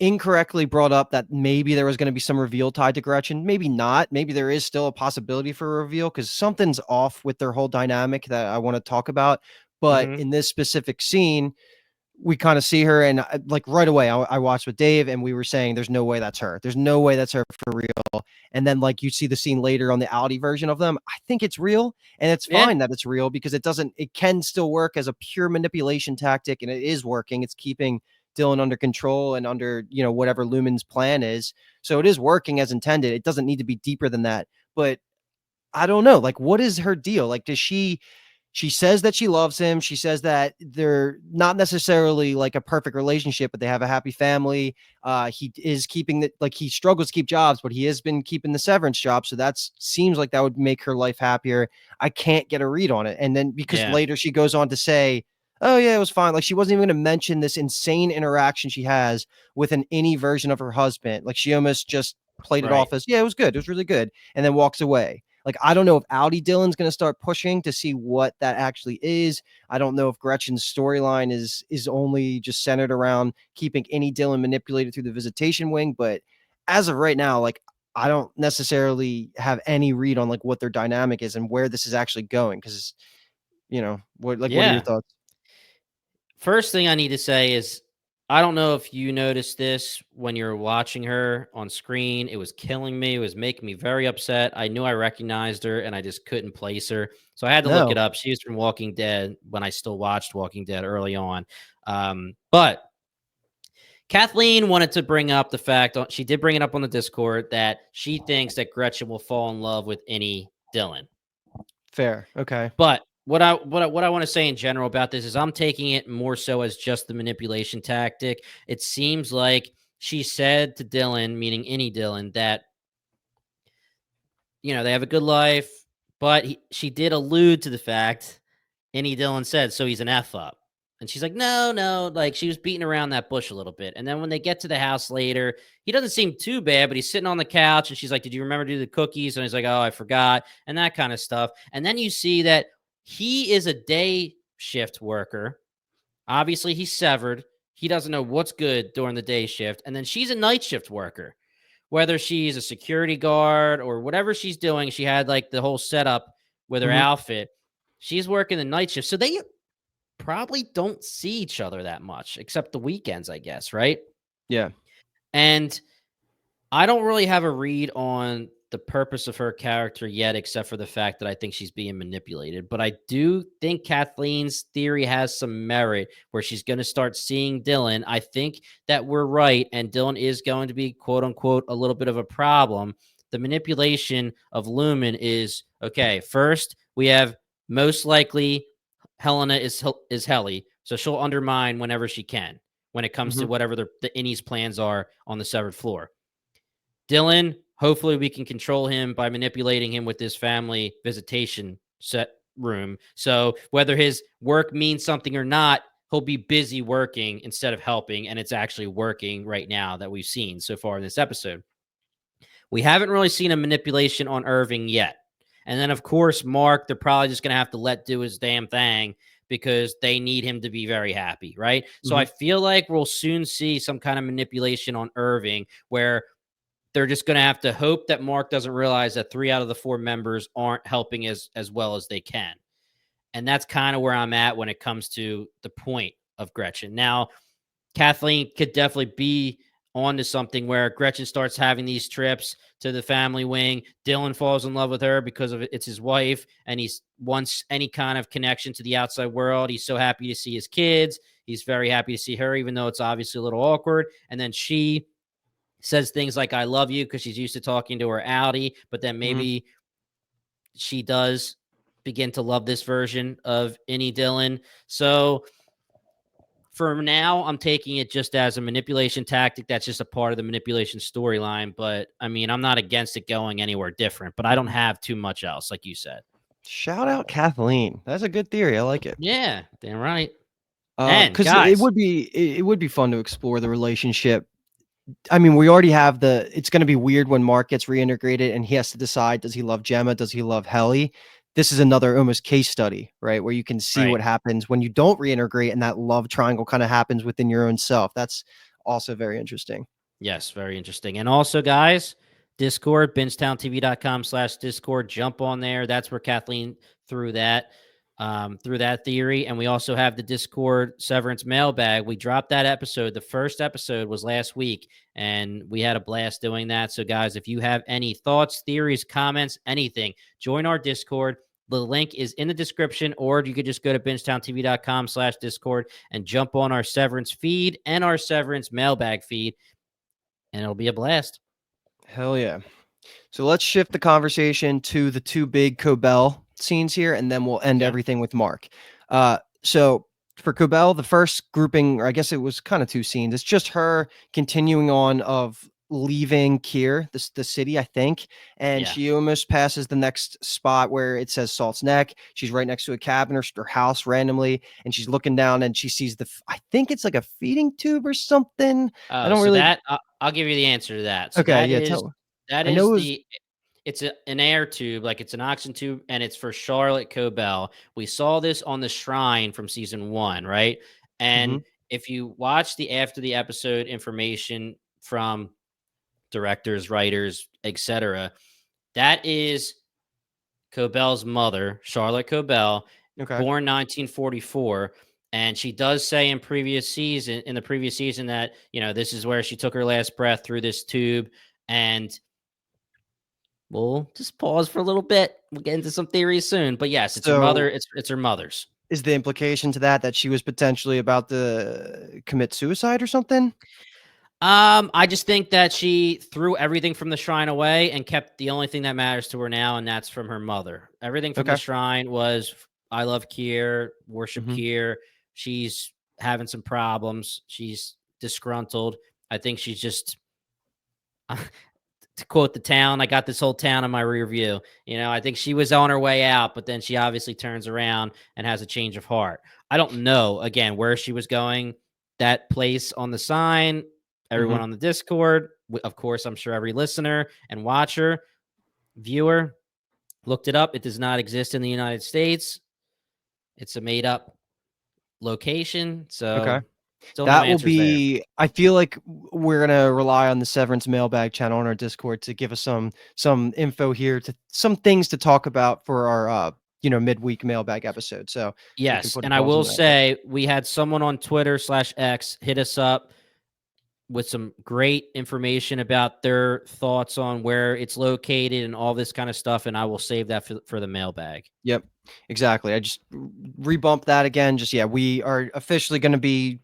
incorrectly brought up that maybe there was going to be some reveal tied to Gretchen. Maybe not. Maybe there is still a possibility for a reveal because something's off with their whole dynamic that I want to talk about. But Mm-hmm. in this specific scene, we kind of see her, and like right away, I watched with Dave, and we were saying, "There's no way that's her. There's no way that's her for real." And then, like, you see the scene later on the Audi version of them. I think it's real, and it's Yeah. fine that it's real because it doesn't. It can still work as a pure manipulation tactic, and it is working. It's keeping Dylan under control and under whatever Lumen's plan is. So it is working as intended. It doesn't need to be deeper than that. But I don't know. Like, what is her deal? Like, does she says that she loves him. She says that they're not necessarily like a perfect relationship, but they have a happy family. He is keeping the like he struggles to keep jobs, but he has been keeping the Severance job. So that seems like that would make her life happier. I can't get a read on it. And then because Yeah. later she goes on to say, "Oh yeah, it was fine." Like she wasn't even going to mention this insane interaction she has with an Innie version of her husband. Like she almost just played it Right. off as, "Yeah, it was good. It was really good," and then walks away. Like, I don't know if Audi Dylan's going to start pushing to see what that actually is. I don't know if Gretchen's storyline is only just centered around keeping any Dylan manipulated through the visitation wing. But as of right now, like, I don't necessarily have any read on like what their dynamic is and where this is actually going. Because what are your Yeah. thoughts? First thing I need to say is I don't know if you noticed this when you're watching her on screen. It was killing me. It was making me very upset. I knew I recognized her and I just couldn't place her. So I had to look it No. up. She was from Walking Dead when I still watched Walking Dead early on. But Kathleen wanted to bring up the fact, she did bring it up on the Discord, that she thinks that Gretchen will fall in love with any Dylan. Fair. Okay. But what I want to say in general about this is I'm taking it more so as just the manipulation tactic. It seems like she said to Dylan, meaning any Dylan, that they have a good life, but she did allude to the fact any Dylan said, so he's an F up. And she's like, no, no, like she was beating around that bush a little bit. And then when they get to the house later, he doesn't seem too bad, but he's sitting on the couch and she's like, did you remember to do the cookies? And he's like, oh, I forgot, and that kind of stuff. And then you see that he is a day shift worker. Obviously, he's severed. He doesn't know what's good during the day shift. And then she's a night shift worker. Whether she's a security guard or whatever she's doing, she had like the whole setup with her Hmm. outfit. She's working the night shift. So they probably don't see each other that much, except the weekends, I guess, right? Yeah. And I don't really have a read on the purpose of her character yet, except for the fact that I think she's being manipulated. But I do think Kathleen's theory has some merit where she's going to start seeing Dylan. I think that we're right, and Dylan is going to be, quote unquote, a little bit of a problem. The manipulation of Lumen is okay. First, we have most likely Helena is Helly, so she'll undermine whenever she can when it comes to Hmm. whatever the Innie's plans are on the severed floor. Dylan, hopefully we can control him by manipulating him with this family visitation set room. So whether his work means something or not, he'll be busy working instead of helping. And it's actually working right now that we've seen so far in this episode. We haven't really seen a manipulation on Irving yet. And then, of course, Mark, they're probably just going to have to let do his damn thing because they need him to be very happy, right? So I Hmm. feel like we'll soon see some kind of manipulation on Irving where they're just going to have to hope that Mark doesn't realize that 3 out of the 4 members aren't helping as well as they can. And that's kind of where I'm at when it comes to the point of Gretchen. Now, Kathleen could definitely be on to something where Gretchen starts having these trips to the family wing. Dylan falls in love with her because of it's his wife, and he's wants any kind of connection to the outside world. He's so happy to see his kids. He's very happy to see her, even though it's obviously a little awkward. And then she says things like "I love you" because she's used to talking to her outie, but then maybe she does begin to love this version of Innie Dylan. So for now, I'm taking it just as a manipulation tactic. That's just a part of the manipulation storyline. But I mean, I'm not against it going anywhere different, but I don't have too much else, like you said. Shout out Kathleen. That's a good theory. I like it. Yeah, damn right. And Because it guys, would be it would be fun to explore the relationship. I mean, we already have it's going to be weird when Mark gets reintegrated and he has to decide, does he love Gemma? Does he love Helly? This is another almost case study, right? Where you can see right. what happens when you don't reintegrate and that love triangle kind of happens within your own self. That's also very interesting. Yes, very interesting. And also, guys, Discord, bingetowntv.com/Discord. Jump on there. That's where Kathleen threw that theory. And we also have the Discord Severance mailbag. We dropped that episode. The first episode was last week, and we had a blast doing that. So, guys, if you have any thoughts, theories, comments, anything, join our Discord. The link is in the description, or you could just go to bingetowntv.com/Discord and jump on our Severance feed and our Severance mailbag feed, and it'll be a blast. Hell yeah. So let's shift the conversation to the two big Cobel scenes here, and then we'll end Okay. everything with Mark. So for Cobel, the first grouping, or I guess it was kind of two scenes, it's just her continuing on of leaving Kier, the city, I think, and Yeah. she almost passes the next spot where it says Salt's Neck. She's right next to a cabin or her house randomly, and she's looking down and she sees I think it's like a feeding tube or something. I Oh, don't so really. that I'll give you the answer to that. So Okay, that yeah, is tell. that I know is it was. the it's an air tube, like it's an oxygen tube, and it's for Charlotte Cobel. We saw this on the shrine from season 1, right? And Mhm. if you watch the after the episode information from directors, writers, etc., that is Cobel's mother, Charlotte Cobel, Okay. born 1944. And she does say in the previous season that, this is where she took her last breath through this tube. And we'll just pause for a little bit. We'll get into some theories soon. But yes, it's her mother. So It's her mother's. is the implication to that she was potentially about to commit suicide or something? I just think that she threw everything from the shrine away and kept the only thing that matters to her now, and that's from her mother. Everything from the Okay. shrine was I love Kier, worship Mhm. Kier. She's having some problems. She's disgruntled. I think she's just to quote the town, I got this whole town in my rear view. I think she was on her way out, but then she obviously turns around and has a change of heart. I don't know, again, where she was going. That place on the sign, everyone Mhm. on the Discord, of course, I'm sure every listener and watcher, viewer looked it up. It does not exist in the United States. It's a made up location. Okay. So still no That will answers there. be I feel like we're gonna rely on the Severance mailbag channel on our Discord to give us some info here, to some things to talk about for our midweek mailbag episode. So we can Yes. put a And I pause will on that. But say we had someone on Twitter/X hit us up with some great information about their thoughts on where it's located and all this kind of stuff. And I will save that for the mailbag. yep, exactly. I just rebump that again. Just yeah, we are officially gonna be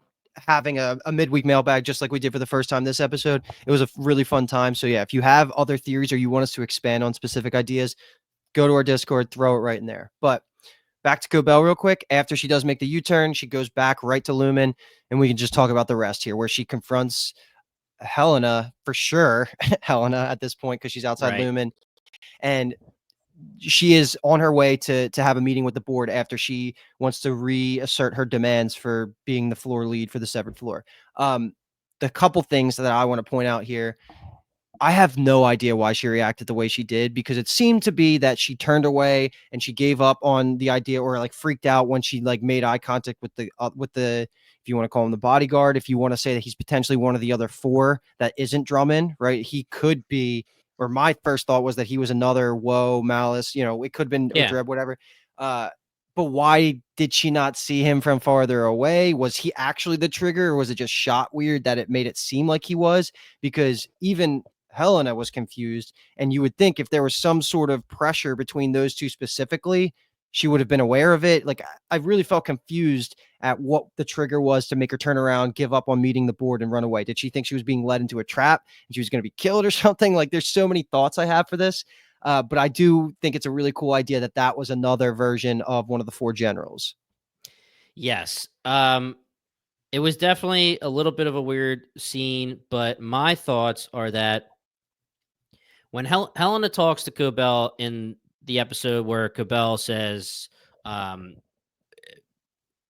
having a midweek mailbag just like we did for the first time this episode. It was a really fun time. So yeah, if you have other theories or you want us to expand on specific ideas, go to our Discord, throw it right in there. But back to Cobel real quick. After she does make the U-turn, she goes back right to Lumen, and we can just talk about the rest here, where she confronts Helena for sure. Helena at this point, because she's outside Right. Lumen, and she is on her way to have a meeting with the board after she wants to reassert her demands for being the floor lead for the severed floor. The couple things that I want to point out here, I have no idea why she reacted the way she did, because it seemed to be that she turned away and she gave up on the idea, or like freaked out when she like made eye contact with the if you want to call him the bodyguard, if you want to say that he's potentially one of the other four that isn't Drummond, right? He could be, or my first thought was that he was another Woe, Malice, it could have been Yeah. Odreb, whatever. But why did she not see him from farther away? Was he actually the trigger, or was it just shot weird that it made it seem like he was? Because even Helena was confused, and you would think if there was some sort of pressure between those two specifically, she would have been aware of it. Like, I really felt confused at what the trigger was to make her turn around, give up on meeting the board, and run away. Did she think she was being led into a trap and she was going to be killed or something? Like, there's so many thoughts I have for this. But I do think it's a really cool idea that that was another version of one of the four generals. Yes. It was definitely a little bit of a weird scene, but my thoughts are that when Helena talks to Cobel in the episode where Cobel says, um,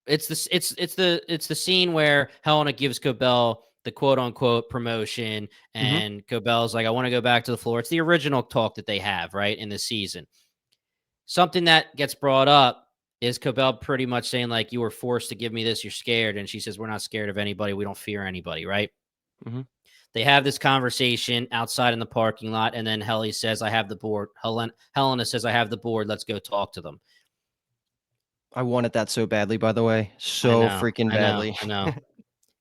it's the scene where Helena gives Cobel the quote unquote promotion, Mm-hmm. and Cobel's like, "I want to go back to the floor." It's the original talk that they have right in the season. Something that gets brought up is Cobel pretty much saying like, "You were forced to give me this. You're scared," and she says, "We're not scared of anybody. We don't fear anybody." Right? Mm-hmm. They have this conversation outside in the parking lot, and then Helly says, "I have the board." Helena says, "I have the board. Let's go talk to them." I wanted that so badly, by the way. So freaking I know, badly. I know.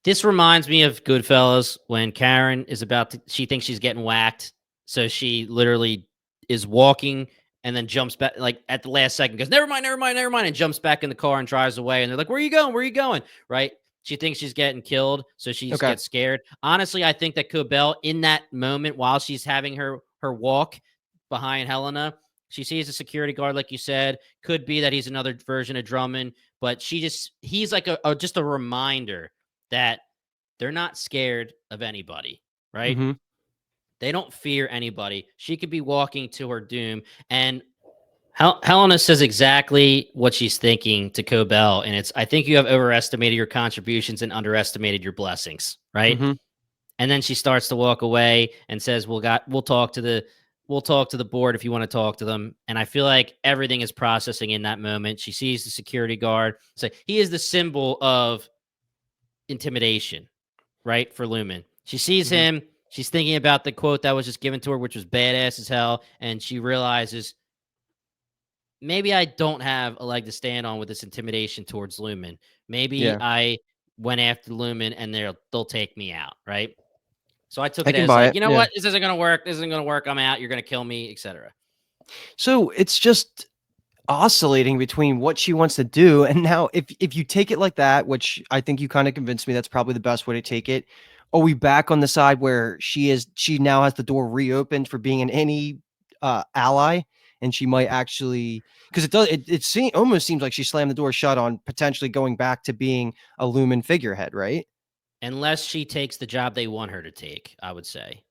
This reminds me of Goodfellas when Karen is about to, she thinks she's getting whacked. So she literally is walking and then jumps back, like at the last second, goes, never mind, never mind, never mind, and jumps back in the car and drives away. And they're like, where are you going? Where are you going? Right? She thinks she's getting killed. So she Okay. gets scared. Honestly, I think that Cobel, in that moment, while she's having her walk behind Helena, she sees a security guard, like you said. Could be that he's another version of Drummond, but he's like just a reminder that they're not scared of anybody, right? Mm-hmm. They don't fear anybody. She could be walking to her doom. And Helena says exactly what she's thinking to Cobel. And it's, I think you have overestimated your contributions and underestimated your blessings, right? Mm-hmm. And then she starts to walk away and says, we'll talk to the board if you want to talk to them. And I feel like everything is processing in that moment. She sees the security guard. So he is the symbol of intimidation, right? For Lumen. She sees Mm-hmm. him. She's thinking about the quote that was just given to her, which was badass as hell. And she realizes maybe I don't have a leg to stand on with this intimidation towards Lumen. Maybe Yeah. I went after Lumen and they'll take me out, right? So I took I it can as buy like, it. you know Yeah. what? This isn't gonna work. This isn't gonna work. I'm out. You're gonna kill me, etc. So it's just oscillating between what she wants to do, and now if you take it like that, which I think you kind of convinced me that's probably the best way to take it, are we back on the side where she now has the door reopened for being an any ally, and she might actually, because almost seems like she slammed the door shut on potentially going back to being a Lumen figurehead, right? Unless she takes the job they want her to take, I would say,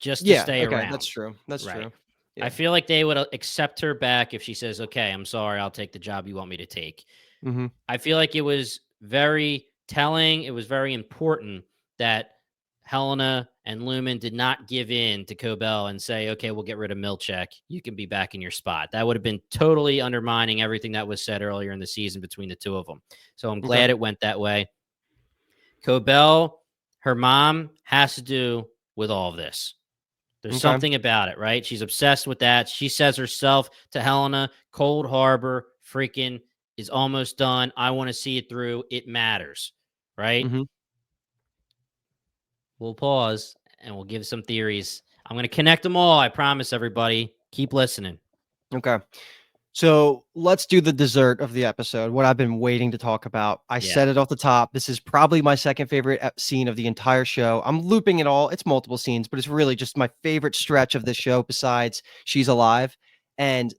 just to Yeah, stay okay, that's around. true. That's Right. true. I Yeah. feel like they would accept her back if she says, "Okay, I'm sorry, I'll take the job you want me to take." Mm-hmm. I feel like it was very telling. It was very important that Helena and Lumen did not give in to Cobel and say, "Okay, we'll get rid of Milchek. You can be back in your spot." That would have been totally undermining everything that was said earlier in the season between the two of them. So I'm Okay. glad it went that way. Cobel, her mom, has to do with all of this. There's Okay. something about it, right? She's obsessed with that. She says herself to Helena, Cold Harbor freaking is almost done. I want to see it through. It matters, right? Mm-hmm. We'll pause and we'll give some theories. I'm going to connect them all. I promise everybody. Keep listening. Okay. So let's do the dessert of the episode. What I've been waiting to talk about. I Yeah. said it off the top. This is probably my second favorite scene of the entire show. I'm looping it all. It's multiple scenes, but it's really just my favorite stretch of this show besides She's Alive. And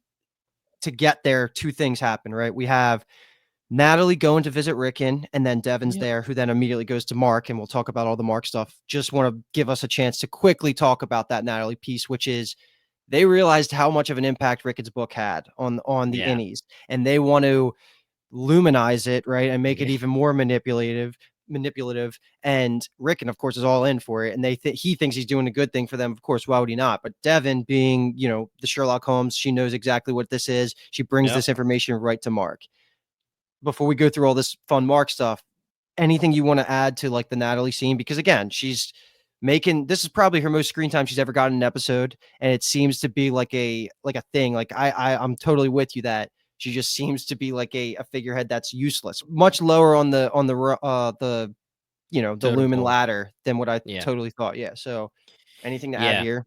to get there, two things happen, right? We have Natalie going to visit Rickon, and then Devin's Yep. there, who then immediately goes to Mark, and we'll talk about all the Mark stuff. Just want to give us a chance to quickly talk about that Natalie piece, which is they realized how much of an impact Rickon's book had on the Yeah. innies, and they want to luminize it, right, and make it Yeah. even more manipulative. And Rickon, of course, is all in for it, and he thinks he's doing a good thing for them. Of course, why would he not? But Devin, being the Sherlock Holmes, she knows exactly what this is. She brings Yep. this information right to Mark. Before we go through all this fun Mark stuff, anything you want to add to like the Natalie scene? Because again, she's making this is probably her most screen time she's ever gotten in an episode, and it seems to be like a thing. Like I'm totally with you that She just seems to be like a figurehead that's useless, much lower on the the Totem lumen pole. ladder than what I Yeah. totally thought. Yeah. So anything to add Yeah. here?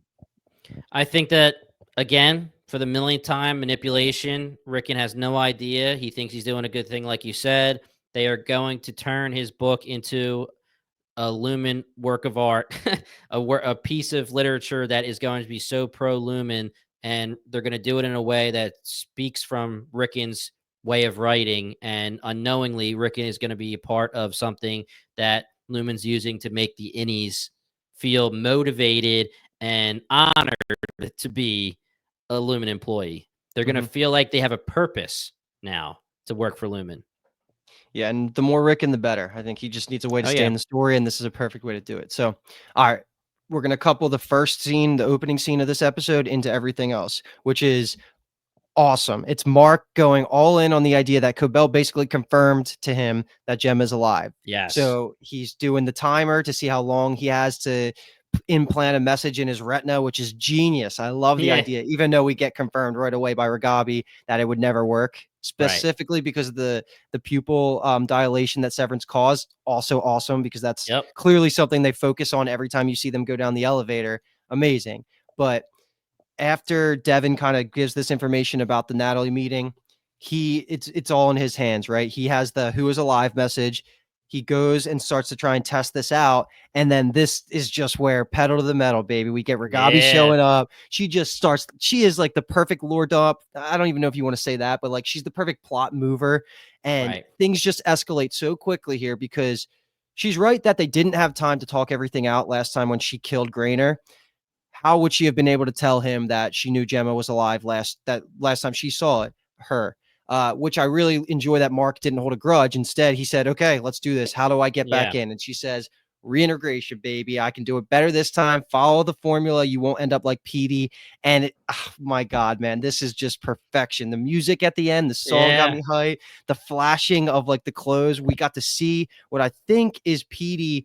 I think that, again, for the millionth time, manipulation. Rickon has no idea. He thinks he's doing a good thing, like you said. They are going to turn his book into a Lumen work of art, a piece of literature that is going to be so pro Lumen, and they're going to do it in a way that speaks from Rickon's way of writing, and unknowingly, Rickon is going to be a part of something that Lumen's using to make the Innies feel motivated and honored to be a Lumen employee. They're going to Hmm. feel like they have a purpose now to work for Lumen. Yeah, and the more Rickon, the better. I think he just needs a way to Oh stay yeah, in the story, and this is a perfect way to do it. So, all right, we're gonna couple the first scene, the opening scene of this episode, into everything else, which is awesome. It's Mark going all in on the idea that Cobel basically confirmed to him that Gemma is alive. yes, So he's doing the timer to see how long he has to implant a message in his retina, which is genius. I love the yeah, idea, even though we get confirmed right away by Ragabi that it would never work, right, specifically because of the pupil dilation that Severance caused. Also awesome because that's yep, clearly something they focus on every time you see them go down the elevator. Amazing. But after Devin kind of gives this information about the Natalie meeting, it's all in his hands, right? He has the who is alive message. He goes and starts to try and test this out. And then this is just where pedal to the metal, baby. We get Ragabi yeah, showing up. She just starts, she is like the perfect lord up. I don't even know if you want to say that, but like she's the perfect plot mover. And right, things just escalate so quickly here because she's right that they didn't have time to talk everything out last time when she killed Grainer. How would she have been able to tell him that she knew Gemma was alive last time she saw her? Which I really enjoy that Mark didn't hold a grudge. Instead, he said, "Okay, let's do this. How do I get yeah, back in?" And she says, "Reintegration, baby. I can do it better this time. Follow the formula. You won't end up like Petey." And oh my God, man, this is just perfection. The music at the end, the song got yeah, me hyped. The flashing of like the clothes. We got to see what I think is Petey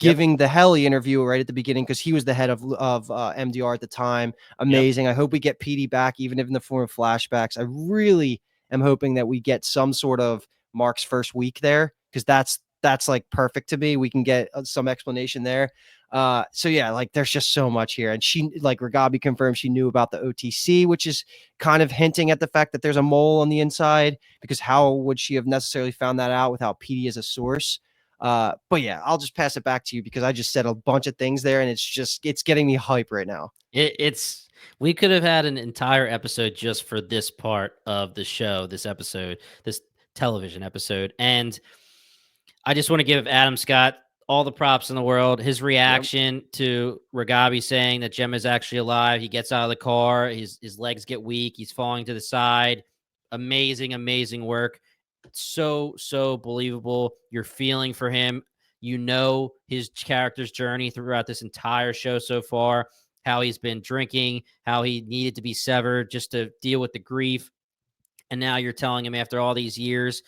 yep, giving the Helly interview right at the beginning because he was the head of MDR at the time. yep, Amazing. I hope we get PD back, even if in the form of flashbacks. I really am hoping that we get some sort of Mark's first week there because that's like perfect to me. We can get some explanation there. So yeah, like there's just so much here. And she, like Ragabi confirmed, she knew about the OTC, which is kind of hinting at the fact that there's a mole on the inside because how would she have necessarily found that out without PD as a source? But yeah, I'll just pass it back to you because I just said a bunch of things there, and it's getting me hype right now. it's we could have had an entire episode just for this part of the show, this episode, this television episode, and I just want to give Adam Scott all the props in the world. His Yep. reaction to Ragabi saying that Gemma's actually alive. He gets out of the car. His legs get weak. He's falling to the side. Amazing, amazing work. So believable. You're feeling for him. You know his character's journey throughout this entire show so far. How he's been drinking. How he needed to be severed just to deal with the grief. And now you're telling him after all these years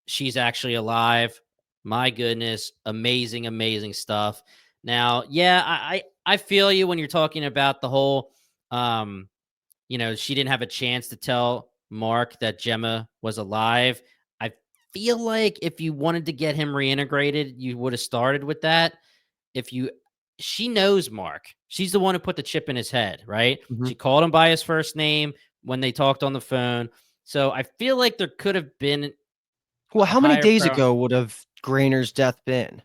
she's actually alive. My goodness, amazing, amazing stuff. Now, yeah, I feel you when you're talking about the whole, she didn't have a chance to tell Mark that Gemma was alive. I feel like if you wanted to get him reintegrated, you would have started with that. If you, she knows Mark. She's the one who put the chip in his head, right? Mhm. She called him by his first name when they talked on the phone. So I feel like there could have been Well, a how many higher days pro. ago would have Grainer's death been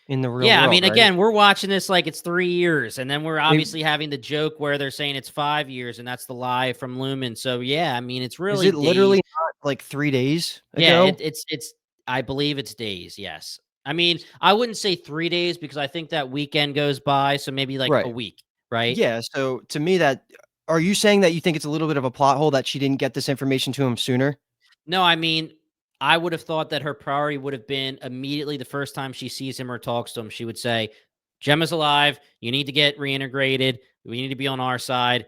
in the real Yeah, I world, mean, right? again, we're watching this like it's 3 years, and then we're They, obviously having the joke where they're saying it's 5 years, and that's the lie from Lumen. So, yeah, I mean, it's is really it literally days. not like 3 days Yeah, ago? it's I believe it's days, yes. I mean, I wouldn't say 3 days because I think that weekend goes by, so maybe like a Right. week, right? Yeah. So to me, that are you saying that you think it's a little bit of a plot hole that she didn't get this information to him sooner? No, I mean, I would have thought that her priority would have been immediately the first time she sees him or talks to him, she would say, "Gemma's alive. You need to get reintegrated. We need to be on our side.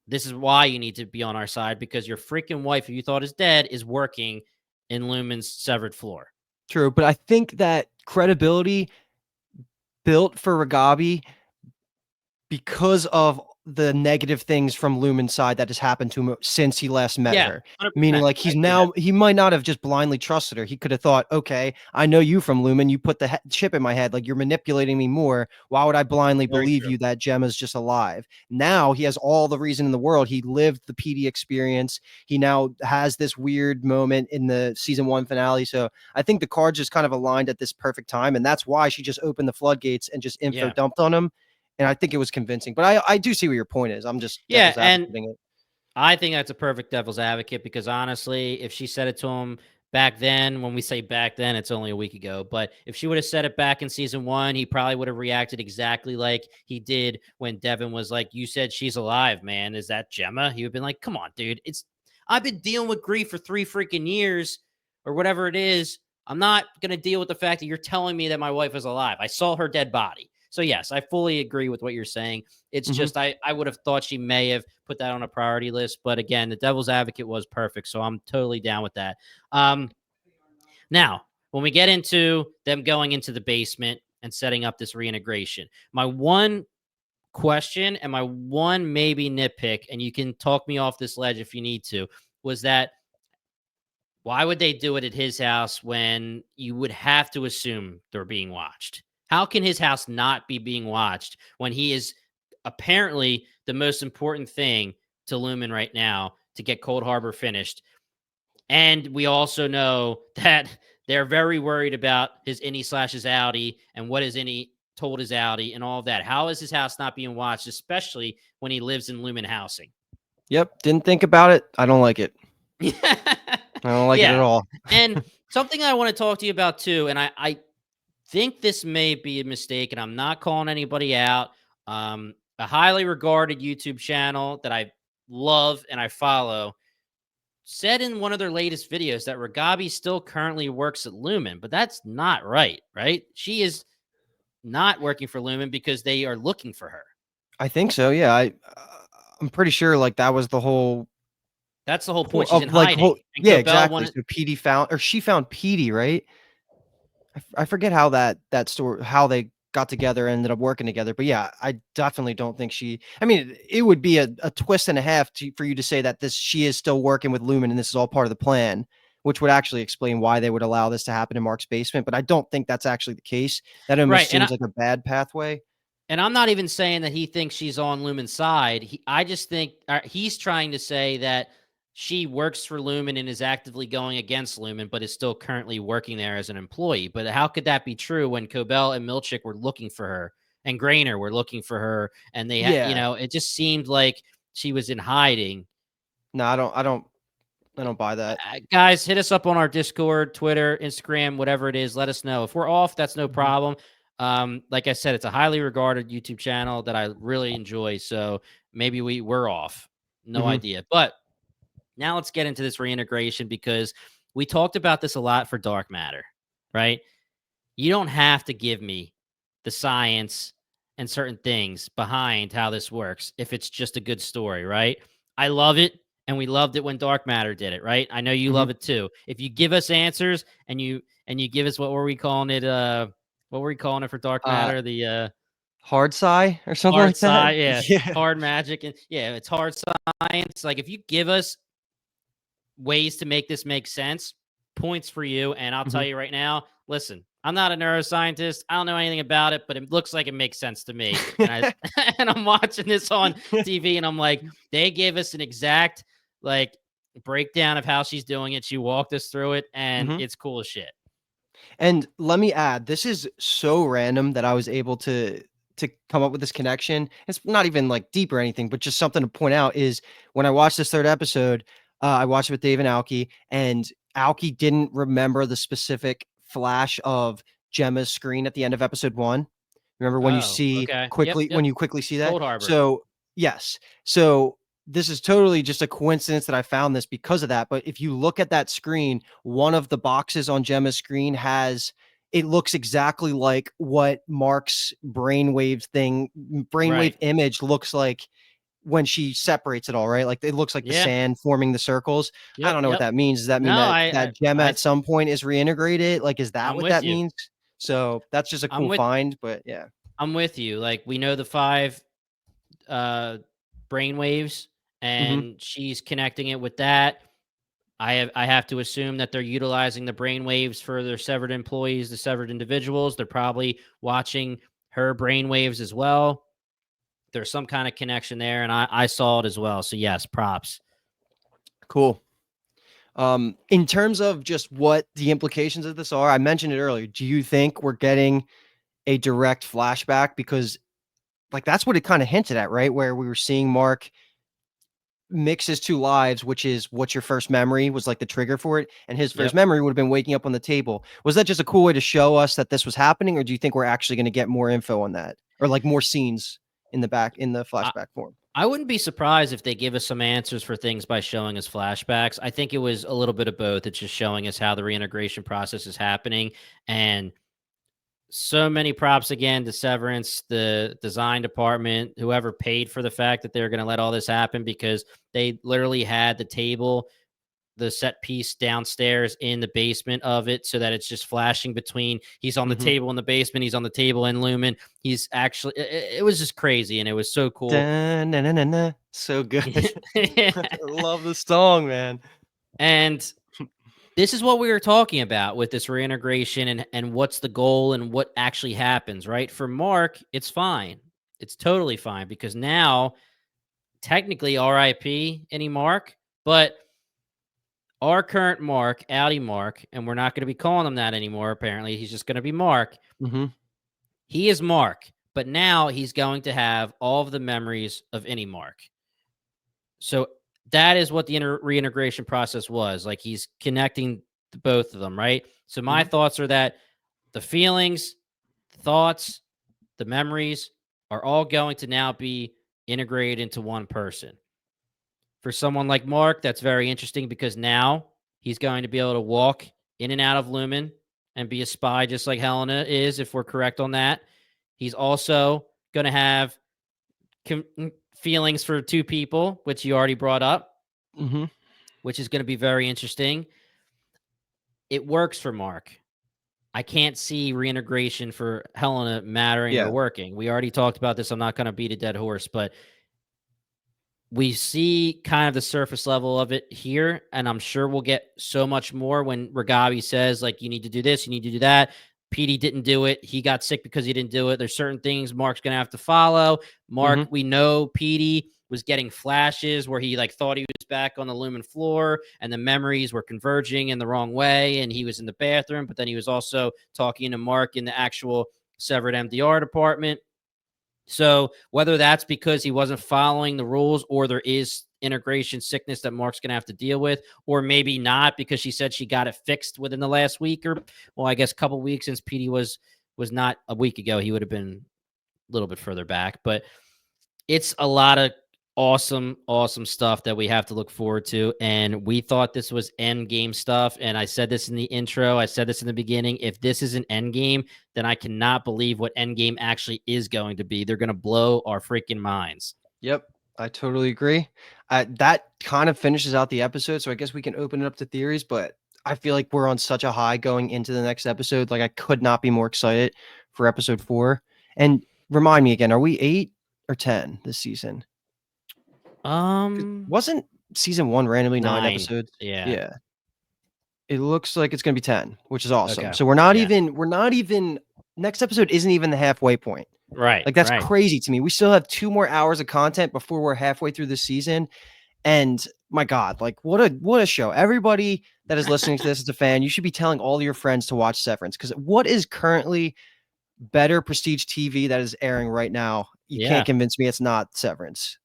This is why you need to be on our side because your freaking wife, who you thought is dead, is working in Lumen's severed floor." True, but I think that credibility built for Ragabi because of the negative things from Lumen's side that has happened to him since he last met Yeah, her. 100%. Meaning, like, I agree with that. he might not have just blindly trusted her. He could have thought, okay, I know you from Lumen. You put the chip in my head. Like, you're manipulating me more. Why would I blindly Very believe true. you that Gemma's just alive? Now he has all the reason in the world. He lived the PD experience. He now has this weird moment in the season 1 finale. So I think the cards just kind of aligned at this perfect time. And that's why she just opened the floodgates and just info Yeah. dumped on him. And I think it was convincing. But I do see what your point is. I'm just Yeah, devil's and advocating it. I think that's a perfect devil's advocate because honestly, if she said it to him back then, when we say back then, it's only a week ago, but if she would have said it back in season 1, he probably would have reacted exactly like he did when Devin was like, "You said she's alive, man. Is that Gemma?" He would have been like, "Come on, dude. I've been dealing with grief for 3 freaking years or whatever it is. I'm not going to deal with the fact that you're telling me that my wife is alive. I saw her dead body." So yes, I fully agree with what you're saying. It's Mhm. just I would have thought she may have put that on a priority list, but again, the devil's advocate was perfect, so I'm totally down with that. Um, Now, when we get into them going into the basement and setting up this reintegration, my one question and my one maybe nitpick, and you can talk me off this ledge if you need to, was that why would they do it at his house when you would have to assume they're being watched? How can his house not be being watched when he is apparently the most important thing to Lumen right now to get Cold Harbor finished? And we also know that they're very worried about his Innie slash his Audi and what his Innie told his Audi and all of that. How is his house not being watched, especially when he lives in Lumen housing? Yep. Didn't think about it. I don't like it. I don't like it at Yeah. all. And something I want to talk to you about too, and I think this may be a mistake, and I'm not calling anybody out. A highly regarded YouTube channel that I love and I follow said in one of their latest videos that Ragabi still currently works at Lumen, but that's not right, right? She is not working for Lumen because they are looking for her. I think so. Yeah. I'm pretty sure like that was the whole That's the whole point point. She's in of like hiding, whole and yeah, Cobel exactly. wanted So PD found or she found PD, right? I forget how that story how they got together and ended up working together. But yeah, I definitely don't think she. I mean, it would be a twist and a half for you to say that this she is still working with Lumen and this is all part of the plan, which would actually explain why they would allow this to happen in Mark's basement. But I don't think that's actually the case. That right, almost seems like a bad pathway. and I'm not even saying that he thinks she's on Lumen's side. I just think he's trying to say that she works for Lumen and is actively going against Lumen, but is still currently working there as an employee. But how could that be true when Cobel and Milchick were looking for her and Grainer were looking for her, and Yeah. it just seemed like she was in hiding. No, I don't buy that. Guys, hit us up on our Discord, Twitter, Instagram, whatever it is. Let us know. If we're off, that's no Mhm. problem. Like I said, it's a highly regarded YouTube channel that I really enjoy. So maybe we're off. No Mhm. idea. But now let's get into this reintegration because we talked about this a lot for Dark Matter, right? You don't have to give me the science and certain things behind how this works if it's just a good story, right? I love it, and we loved it when Dark Matter did it, right? I know you Mhm. love it too. If you give us answers and you give us what were we calling it? What were we calling it for Dark Uh, Matter? The hard sigh or something hard like that. science, yeah, Yeah. hard magic, and yeah, it's hard science. Like if you give us ways to make this make sense, points for you. And I'll tell Mhm. you right now, listen, I'm not a neuroscientist. I don't know anything about it, but it looks like it makes sense to me. And I and I'm watching this on TV and I'm like, they gave us an exact like breakdown of how she's doing it. She walked us through it and Mhm. it's cool as shit. And let me add, this is so random that I was able to come up with this connection. It's not even like deep or anything, but just something to point out is when I watched this third episode, I watched it with Dave and Alki, and Alki didn't remember the specific flash of Gemma's screen at the end of episode 1. Remember when you Oh, see okay. Yep, quickly yep. when you quickly see that? Cold Harbor. So, yes. So, this is totally just a coincidence that I found this because of that, but if you look at that screen, one of the boxes on Gemma's screen has it looks exactly like what Mark's brainwave Right. image looks like when she separates it all, right? Like it looks like the Yeah. sand forming the circles. I Yep. don't know what Yep. that means. Does that No, mean that Gemma I at some point is reintegrated? Like, is that I'm what with that you. means? So that's just a I'm cool with find, but yeah. I'm with you. Like we know the five uh brainwaves, Mm-hmm. and she's connecting it with that. I have to assume that they're utilizing the brainwaves for their severed employees, the severed individuals. They're probably watching her brainwaves as well. There's some kind of connection there, and I saw it as well. So yes, props. Cool. In terms of just what the implications of this are, I mentioned it earlier. Do you think we're getting a direct flashback? Because like that's what it kind of hinted at, right? Where we were seeing Mark mix his two lives, which is what's your first memory was like the trigger for it. And his first Yep. memory would have been waking up on the table. Was that just a cool way to show us that this was happening? Or do you think we're actually going to get more info on that? Or like more scenes in the back in the I, flashback form? I wouldn't be surprised if they give us some answers for things by showing us flashbacks. I think it was a little bit of both. It's just showing us how the reintegration process is happening. And so many props again to Severance, the design department, whoever paid for the fact that they're going to let all this happen, because they literally had the table, the set piece downstairs in the basement of it, so that it's just flashing between he's on the Mhm. table in the basement, he's on the table in Lumen. He's actually, it was just crazy, and it was so cool. Da-na-na-na-na. So good. I love the song, man. And this is what we were talking about with this reintegration, and what's the goal and what actually happens, right? For Mark, it's fine. It's totally fine, because now technically RIP any Mark, but our current Mark, Audi Mark, and we're not going to be calling him that anymore. Apparently, he's just going to be Mark. Mhm. He is Mark, but now he's going to have all of the memories of any Mark. So that is what the reintegration process was. Like, he's connecting both of them, right? So my Mhm. thoughts are that the feelings, thoughts, the memories are all going to now be integrated into one person. For someone like Mark, that's very interesting, because now he's going to be able to walk in and out of Lumen and be a spy just like Helena is, if we're correct on that. He's also going to have feelings for two people, which you already brought up, Mhm. which is going to be very interesting. It works for Mark. I can't see reintegration for Helena mattering or Yeah. working. We already talked about this. I'm not going to beat a dead horse, but we see kind of the surface level of it here, and I'm sure we'll get so much more when Ragabi says, like, you need to do this, you need to do that. Petey didn't do it. He got sick because he didn't do it. There's certain things Mark's going to have to follow. Mark, Mhm. we know Petey was getting flashes where he like thought he was back on the Lumen floor, and the memories were converging in the wrong way, and he was in the bathroom, but then he was also talking to Mark in the actual severed MDR department. So whether that's because he wasn't following the rules, or there is integration sickness that Mark's going to have to deal with, or maybe not, because she said she got it fixed within the last week, or, well, I guess a couple weeks, since PD was not a week ago. He would have been a little bit further back, but it's a lot of awesome stuff that we have to look forward to. And we thought this was end game stuff. And I said this in the intro, I said this in the beginning. If this is an end game, then I cannot believe what end game actually is going to be. They're going to blow our freaking minds. Yep. I totally agree. That kind of finishes out the episode, so I guess we can open it up to theories, but I feel like we're on such a high going into the next episode. Like I could not be more excited for episode 4. And remind me again, are we 8 or 10 this season? 'Cause Um, wasn't season 1 randomly 9 9. episodes? Yeah. Yeah. It looks like it's gonna be 10, which is awesome. Okay. So Yeah. we're not even next episode isn't even the halfway point. Right. Like, that's Right. crazy to me. We still have 2 more hours of content before we're halfway through the season, and my god, like, what a show. Everybody that is listening to this as a fan, you should be telling all your friends to watch Severance, because what is currently better prestige TV that is airing right now? You can't Yeah. convince me it's not Severance.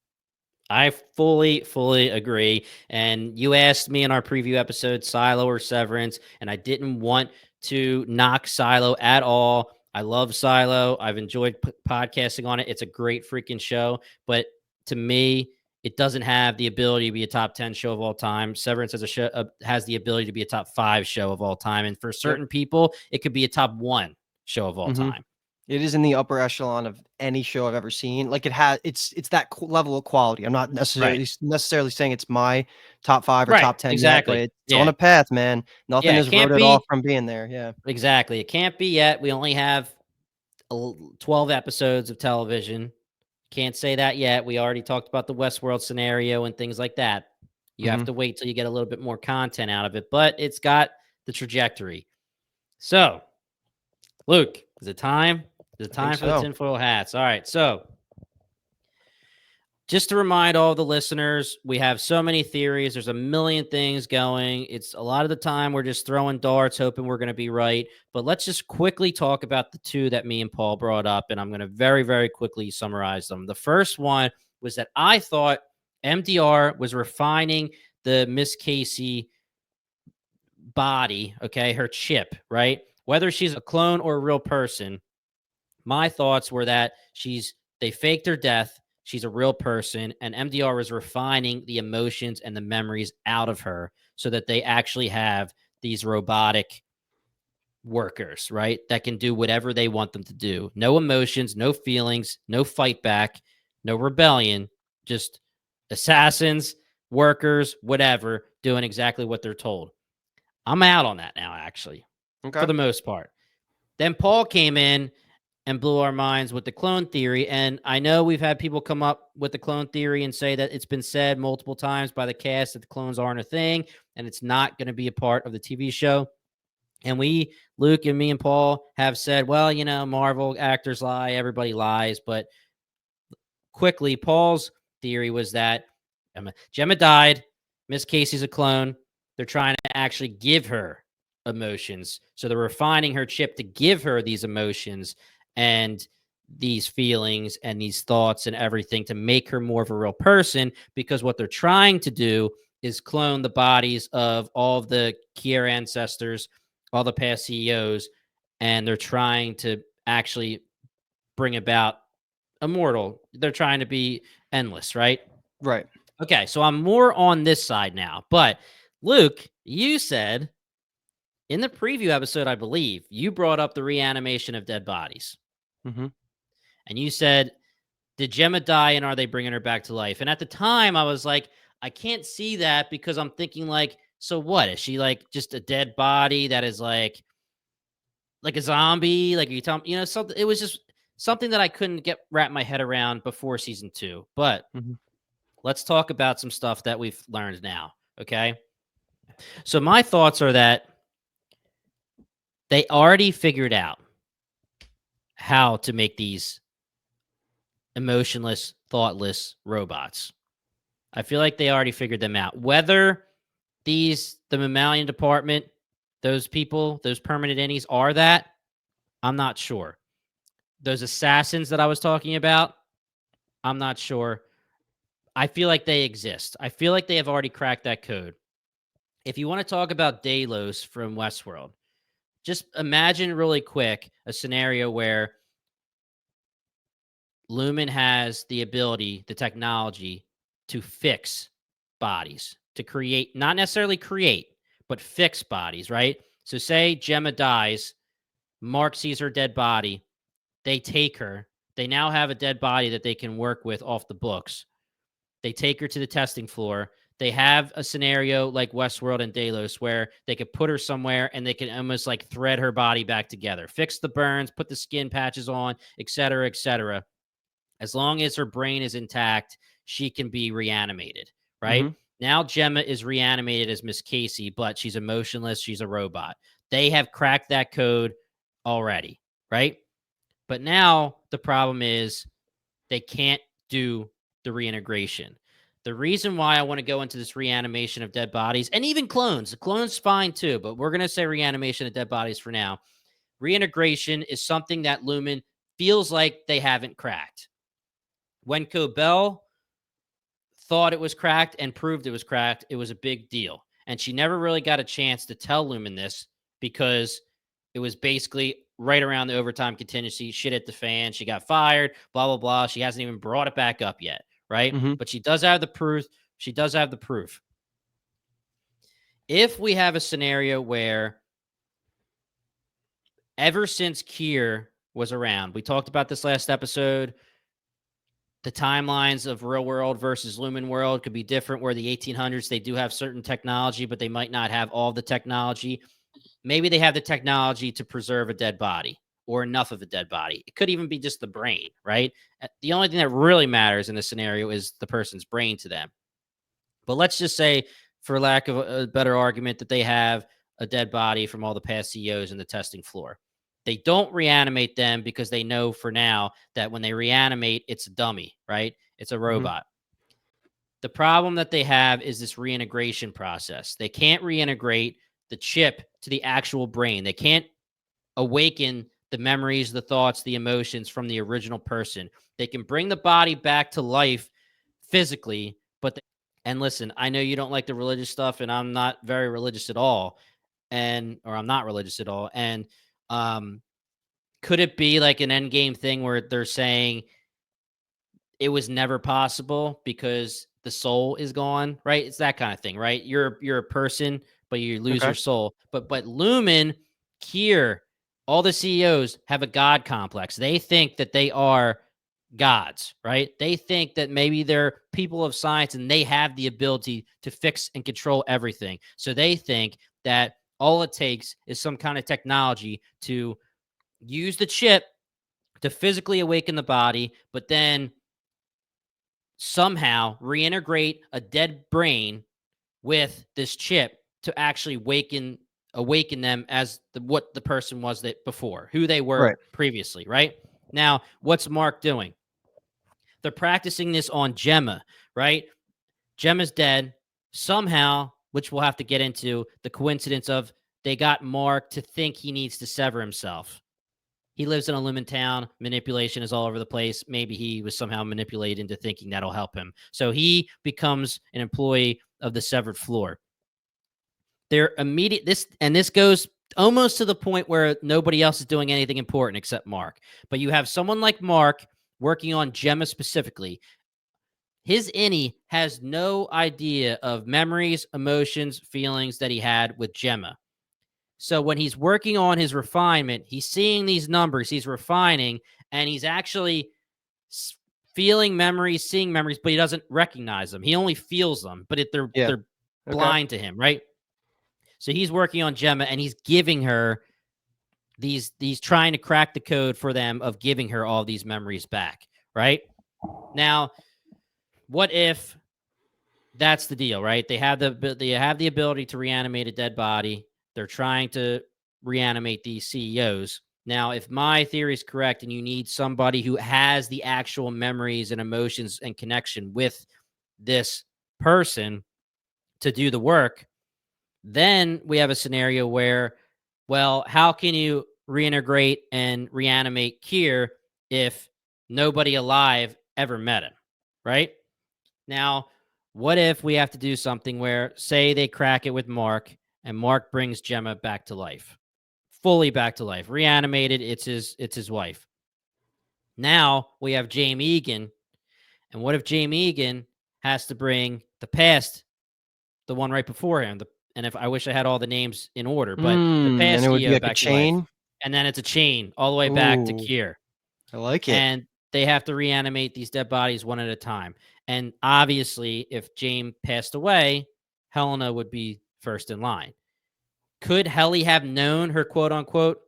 I fully agree. And you asked me in our preview episode, Silo or Severance, and I didn't want to knock Silo at all. I love Silo. I've enjoyed podcasting on it. It's a great freaking show. But to me, it doesn't have the ability to be a top 10 show of all time. Severance as a show has the ability to be a top 5 show of all time. And for Yep. certain people, it could be a top 1 show of all Mhm. time. It is in the upper echelon of any show I've ever seen. Like, it's that level of quality. I'm not Right. necessarily saying it's my top 5 or Right. top 10 yet, but Exactly. it's on Yeah. a path, man. Nothing Yeah. It has wrote can't it off be. from being there. Yeah. Exactly. It can't be yet. We only have 12 episodes of television. Can't say that yet. We already talked about the Westworld scenario and things like that. You have Mhm. to wait till you get a little bit more content out of it, but it's got the trajectory. So, Luke, is it time? Is it I think time for the so. tinfoil hats? All right. So, just to remind all the listeners, we have so many theories. There's a million things going. It's a lot of the time we're just throwing darts, hoping we're going to be right. But let's just quickly talk about the two that me and Paul brought up. And I'm going to very, very quickly summarize them. The first one was that I thought MDR was refining the Miss Casey body, okay, her chip, right? Whether she's a clone or a real person, my thoughts were that they faked her death. She's a real person, and MDR is refining the emotions and the memories out of her so that they actually have these robotic workers, right? That can do whatever they want them to do. No emotions, no feelings, no fight back, no rebellion, just assassins, workers, whatever, doing exactly what they're told. I'm out on that now, actually, for Okay. the most part. Then Paul came in and blew our minds with the clone theory. And I know we've had people come up with the clone theory and say that it's been said multiple times by the cast that the clones aren't a thing and it's not going to be a part of the TV show. And Luke and me and Paul have said, well, Marvel actors lie, everybody lies. But quickly, Paul's theory was that Gemma died, Miss Casey's a clone. They're trying to actually give her emotions. So they're refining her chip to give her these emotions and these feelings and these thoughts and everything to make her more of a real person, because what they're trying to do is clone the bodies of all of the Kier ancestors, all the past CEOs, and they're trying to actually bring about immortal. They're trying to be endless, right? Right. Okay, so I'm more on this side now. But Luke, you said in the preview episode, I believe, you brought up the reanimation of dead bodies. Mhm. And you said, did Gemma die and are they bringing her back to life? And at the time, I was like, I can't see that because I'm thinking, like, so what? Is she like just a dead body that is like a zombie? Like, are you telling something? It was just something that I couldn't wrap my head around before season 2. But Mhm. let's talk about some stuff that we've learned now. Okay. So my thoughts are that they already figured out how to make these emotionless, thoughtless robots. I feel like they already figured them out. Whether the mammalian department, those people, those permanent innies are that, I'm not sure. Those assassins that I was talking about, I'm not sure. I feel like they exist. I feel like they have already cracked that code. If you want to talk about Delos from Westworld, just imagine really quick a scenario where Lumen has the ability, the technology to fix bodies, to create, not necessarily create, but fix bodies, right? So, say Gemma dies, Mark sees her dead body, they take her. They now have a dead body that they can work with off the books. They take her to the testing floor. They have a scenario like Westworld and Delos where they could put her somewhere and they can almost like thread her body back together, fix the burns, put the skin patches on, et cetera, et cetera. As long as her brain is intact, she can be reanimated, right? Mhm. Now Gemma is reanimated as Miss Casey, but she's emotionless. She's a robot. They have cracked that code already, right? But now the problem is they can't do the reintegration. The reason why I want to go into this reanimation of dead bodies and even clones, the clones fine too, but we're going to say reanimation of dead bodies for now. Reintegration is something that Lumen feels like they haven't cracked. When Cobel thought it was cracked and proved it was cracked, it was a big deal. And she never really got a chance to tell Lumen this because it was basically right around the overtime contingency. Shit hit the fan. She got fired, blah, blah, blah. She hasn't even brought it back up yet, right? Mhm. But she does have the proof. She does have the proof. If we have a scenario where ever since Kier was around, we talked about this last episode, the timelines of real world versus Lumen world could be different, where the 1800s, they do have certain technology, but they might not have all the technology. Maybe they have the technology to preserve a dead body. or enough of a dead body. It could even be just the brain, right? The only thing that really matters in this scenario is the person's brain to them. But let's just say, for lack of a better argument, that they have a dead body from all the past CEOs in the testing floor. They don't reanimate them because they know for now that when they reanimate, it's a dummy, right? It's a robot. The problem that they have is this reintegration process. They can't reintegrate the chip to the actual brain. They can't awaken the memories, the thoughts, the emotions from the original person. They can bring the body back to life physically, but and listen, I know you don't like the religious stuff, and I'm not very religious at all, or I'm not religious at all. And could it be like an end game thing where they're saying it was never possible because the soul is gone, right? It's that kind of thing, right? You're a person, but you lose your soul. But Lumen, Kier, all the CEOs have a God complex. They think that they are gods, right? They think that maybe they're people of science and they have the ability to fix and control everything. So they think that all it takes is some kind of technology to use the chip to physically awaken the body, but then somehow reintegrate a dead brain with this chip to actually awaken them as what the person was that before, who they were previously, right? Now, what's Mark doing? They're practicing this on Gemma, right? Gemma's dead. Somehow, which we'll have to get into, the coincidence of they got Mark to think he needs to sever himself. He lives in a Lumen town. Manipulation is all over the place. Maybe he was somehow manipulated into thinking that'll help him. So he becomes an employee of the severed floor. They're immediate. This goes almost to the point where nobody else is doing anything important except Mark. But you have someone like Mark working on Gemma specifically. His Innie has no idea of memories, emotions, feelings that he had with Gemma. So when he's working on his refinement, he's seeing these numbers, he's refining, and he's actually feeling memories, seeing memories, but he doesn't recognize them. He only feels them, but they're blind to him, right? So he's working on Gemma, and he's giving her these trying to crack the code for them of giving her all these memories back, right? Now, what if that's the deal, right? They have the ability to reanimate a dead body. They're trying to reanimate these CEOs. Now, if my theory is correct and you need somebody who has the actual memories and emotions and connection with this person to do the work, then we have a scenario where, well, how can you reintegrate and reanimate Kier if nobody alive ever met him, right? Now, what if we have to do something where, say they crack it with Mark, and Mark brings Gemma back to life, fully back to life, reanimated. It's his wife. Now we have James Egan, and what if James Egan has to bring the past, the one right before him, and if I wish I had all the names in order, but the past and it would be CEO like back a to life, chain. and then it's a chain all the way back to Kier. I like it. And they have to reanimate these dead bodies one at a time. And obviously, if James passed away, Helena would be first in line. Could Helly have known her quote unquote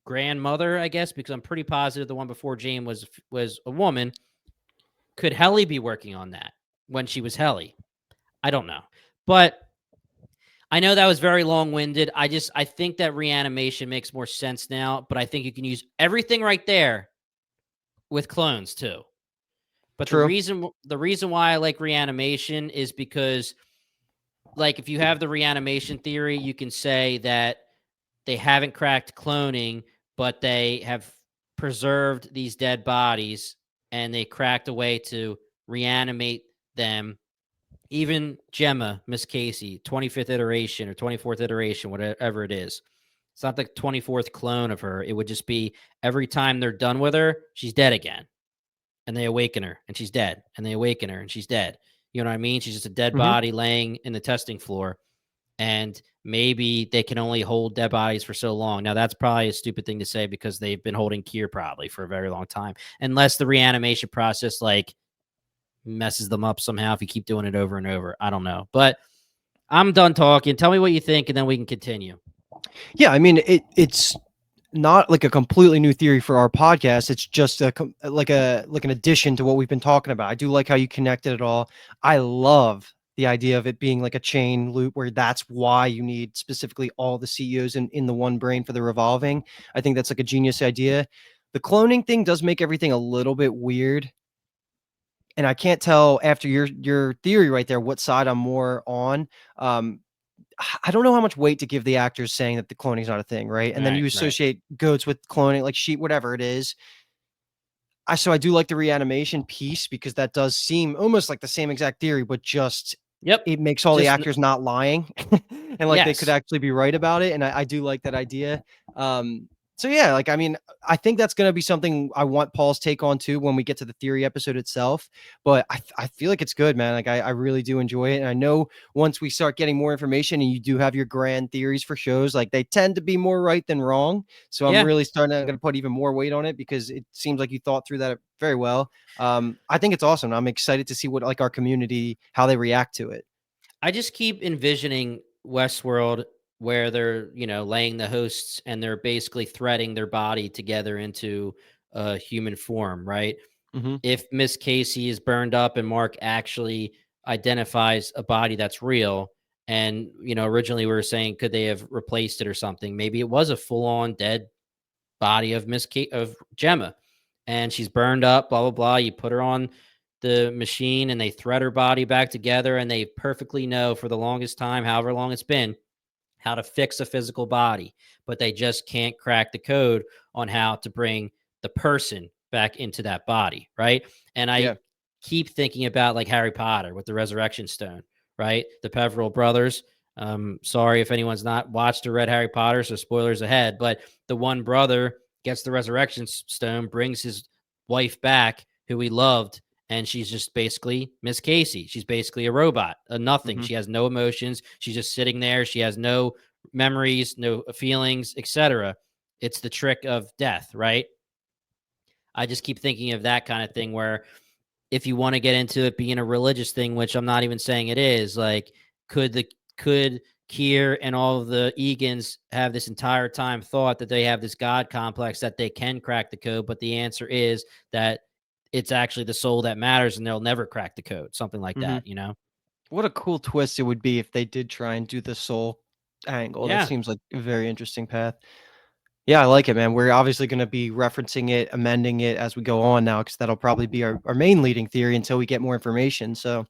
grandmother, I guess, because I'm pretty positive the one before James was a woman. Could Helly be working on that when she was Helly? I don't know. But I know that was very long-winded. I think that reanimation makes more sense now, but I think you can use everything right there with clones too. But the reason why I like reanimation is because, like, if you have the reanimation theory, you can say that they haven't cracked cloning, but they have preserved these dead bodies and they cracked a way to reanimate them. Even Gemma, Miss Casey, 25th iteration or 24th iteration, whatever it is. It's not the 24th clone of her. It would just be every time they're done with her, she's dead again. And they awaken her and she's dead. And they awaken her and she's dead. You know what I mean? She's just a dead body laying in the testing floor. And maybe they can only hold dead bodies for so long. Now, that's probably a stupid thing to say because they've been holding Kier probably for a very long time. Unless the reanimation process, like, messes them up somehow if you keep doing it over and over. I don't know. But I'm done talking. Tell me what you think, and then we can continue. Yeah, I mean, it's not like a completely new theory for our podcast. It's just like an addition to what we've been talking about. I do like how you connected it all. I love the idea of it being like a chain loop where that's why you need specifically all the CEOs in the one brain for the revolving. I think that's like a genius idea. The cloning thing does make everything a little bit weird. And I can't tell after your theory right there what side I'm more on. Um, I don't know how much weight to give the actors saying that the cloning is not a thing, right? And then Right, you right. associate goats with cloning, like sheep, whatever it is. So I do like the reanimation piece because that does seem almost like the same exact theory, but just Yep. it makes all the Just actors not lying and like they could yes. actually be right about it. And I do like that idea. Um, so yeah, like I mean, I think that's gonna be something I want Paul's take on too when we get to the theory episode itself. But I feel like it's good, man. Like I really do enjoy it. And I know once we start getting more information and you do have your grand theories for shows, like they tend to be more right than wrong. So I'm Yeah. really starting to gonna put even more weight on it because it seems like you thought through that very well. I think it's awesome. I'm excited to see what like our community how they react to it. I just keep envisioning Westworld where they're, laying the hosts and they're basically threading their body together into a human form, right? Hmm. If Miss Casey is burned up and Mark actually identifies a body that's real, and originally we were saying could they have replaced it or something? Maybe it was a full-on dead body of of Gemma, and she's burned up, blah blah blah. You put her on the machine and they thread her body back together, and they perfectly know for the longest time, however long it's been, how to fix a physical body, but they just can't crack the code on how to bring the person back into that body, right? And I Yeah. keep thinking about like Harry Potter with the resurrection stone, right? The Peveril brothers. Sorry if anyone's not watched or read Harry Potter, so spoilers ahead, but the one brother gets the resurrection stone, brings his wife back, who he loved, and she's just basically Miss Casey. She's basically a robot, a nothing. Hmm. She has no emotions. She's just sitting there. She has no memories, no feelings, etc. It's the trick of death, right? I just keep thinking of that kind of thing where if you want to get into it being a religious thing, which I'm not even saying it is, like could Kier and all of the Egans have this entire time thought that they have this God complex that they can crack the code, but the answer is that it's actually the soul that matters and they'll never crack the code, something like Hmm. that. What a cool twist it would be if they did try and do the soul angle. That Yeah. seems like a very interesting path. Yeah, I like it, man. We're obviously going to be referencing it, amending it as we go on now, because that'll probably be our main leading theory until we get more information. So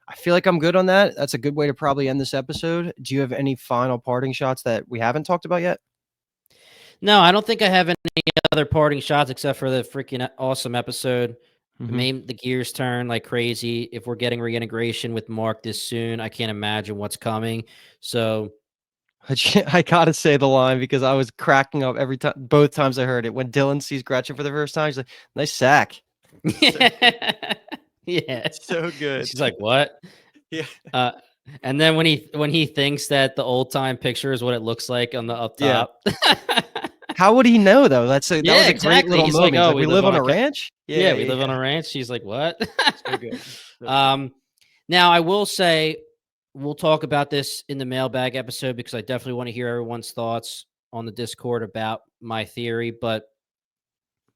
I feel like I'm good on that. That's a good way to probably end this episode. Do you have any final parting shots that we haven't talked about yet? No, I don't think I have any other parting shots except for the freaking awesome episode. It Hmm. made the gears turn like crazy. If we're getting reintegration with Mark this soon, I can't imagine what's coming. So, I gotta say the line because I was cracking up every time, both times I heard it. When Dylan sees Gretchen for the first time, he's like, "Nice sack." So yeah. so good. She's like, "What?" Yeah. Uh, and then when he thinks that the old time picture is what it looks like on the up Yeah. top. How would he know though? That Yeah, was a great exactly. little He's like, moment. He's "Oh, like, we "We live live on on a a ranch?" yeah, Yeah, we yeah, live on yeah. a ranch." She's like, "What?" So good. So good. um, Now I will say we'll talk about this in the mailbag episode because I definitely want to hear everyone's thoughts on the Discord about my theory, but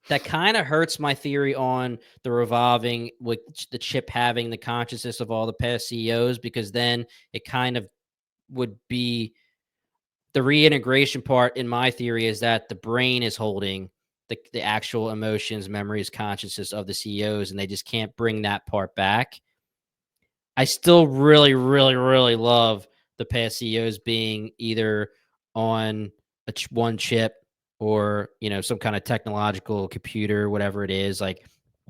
that kind of hurts my theory on the revolving with the chip having the consciousness of all the past CEOs because then it kind of would be the reintegration part in my theory is that the brain is holding the actual emotions, memories, consciousness of the CEOs, and they just can't bring that part back. I still really, really, really love the past CEOs being either on one chip or some kind of technological computer, whatever it is, like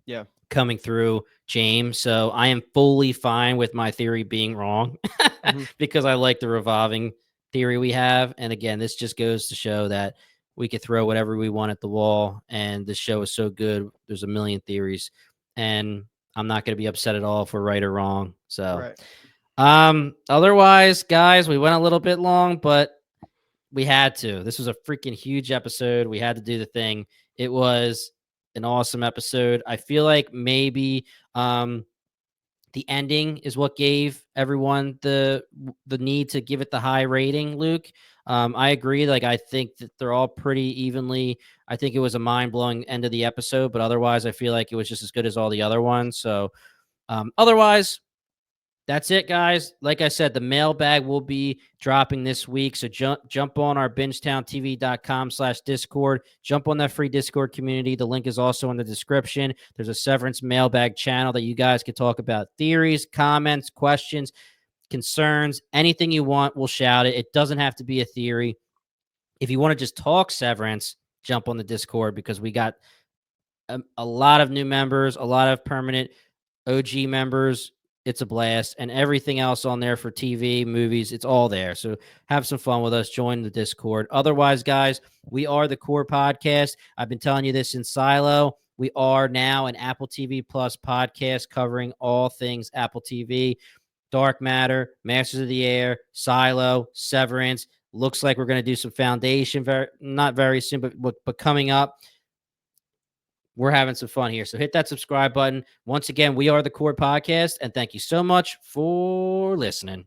Yeah. coming through James. So I am fully fine with my theory being wrong Mhm. because I like the revolving theory we have. And again, this just goes to show that we could throw whatever we want at the wall. And the show is so good. There's a million theories. And I'm not going to be upset at all if we're right or wrong. So, Right. otherwise, guys, we went a little bit long, but we had to. This was a freaking huge episode. We had to do the thing. It was an awesome episode. I feel like maybe the ending is what gave everyone the need to give it the high rating, Luke. I agree. Like, I think that they're all pretty evenly. I think it was a mind blowing end of the episode, but otherwise, I feel like it was just as good as all the other ones. So, otherwise, that's it, guys. Like I said, the mailbag will be dropping this week. So jump on our bingetowntv.com/Discord. Jump on that free Discord community. The link is also in the description. There's a Severance mailbag channel that you guys can talk about theories, comments, questions, concerns, anything you want. We'll shout it. It doesn't have to be a theory. If you want to just talk Severance, jump on the Discord because we got a lot of new members, a lot of permanent OG members. It's a blast, and everything else on there for TV, movies, it's all there. So have some fun with us. Join the Discord. Otherwise, guys, we are the Core Podcast. I've been telling you this in Silo. We are now an Apple TV Plus podcast covering all things Apple TV. Dark Matter, Masters of the Air, Silo, Severance. Looks like we're going to do some Foundation, not very soon, but coming up. We're having some fun here. So hit that subscribe button. Once again, we are the Core Podcast, and thank you so much for listening.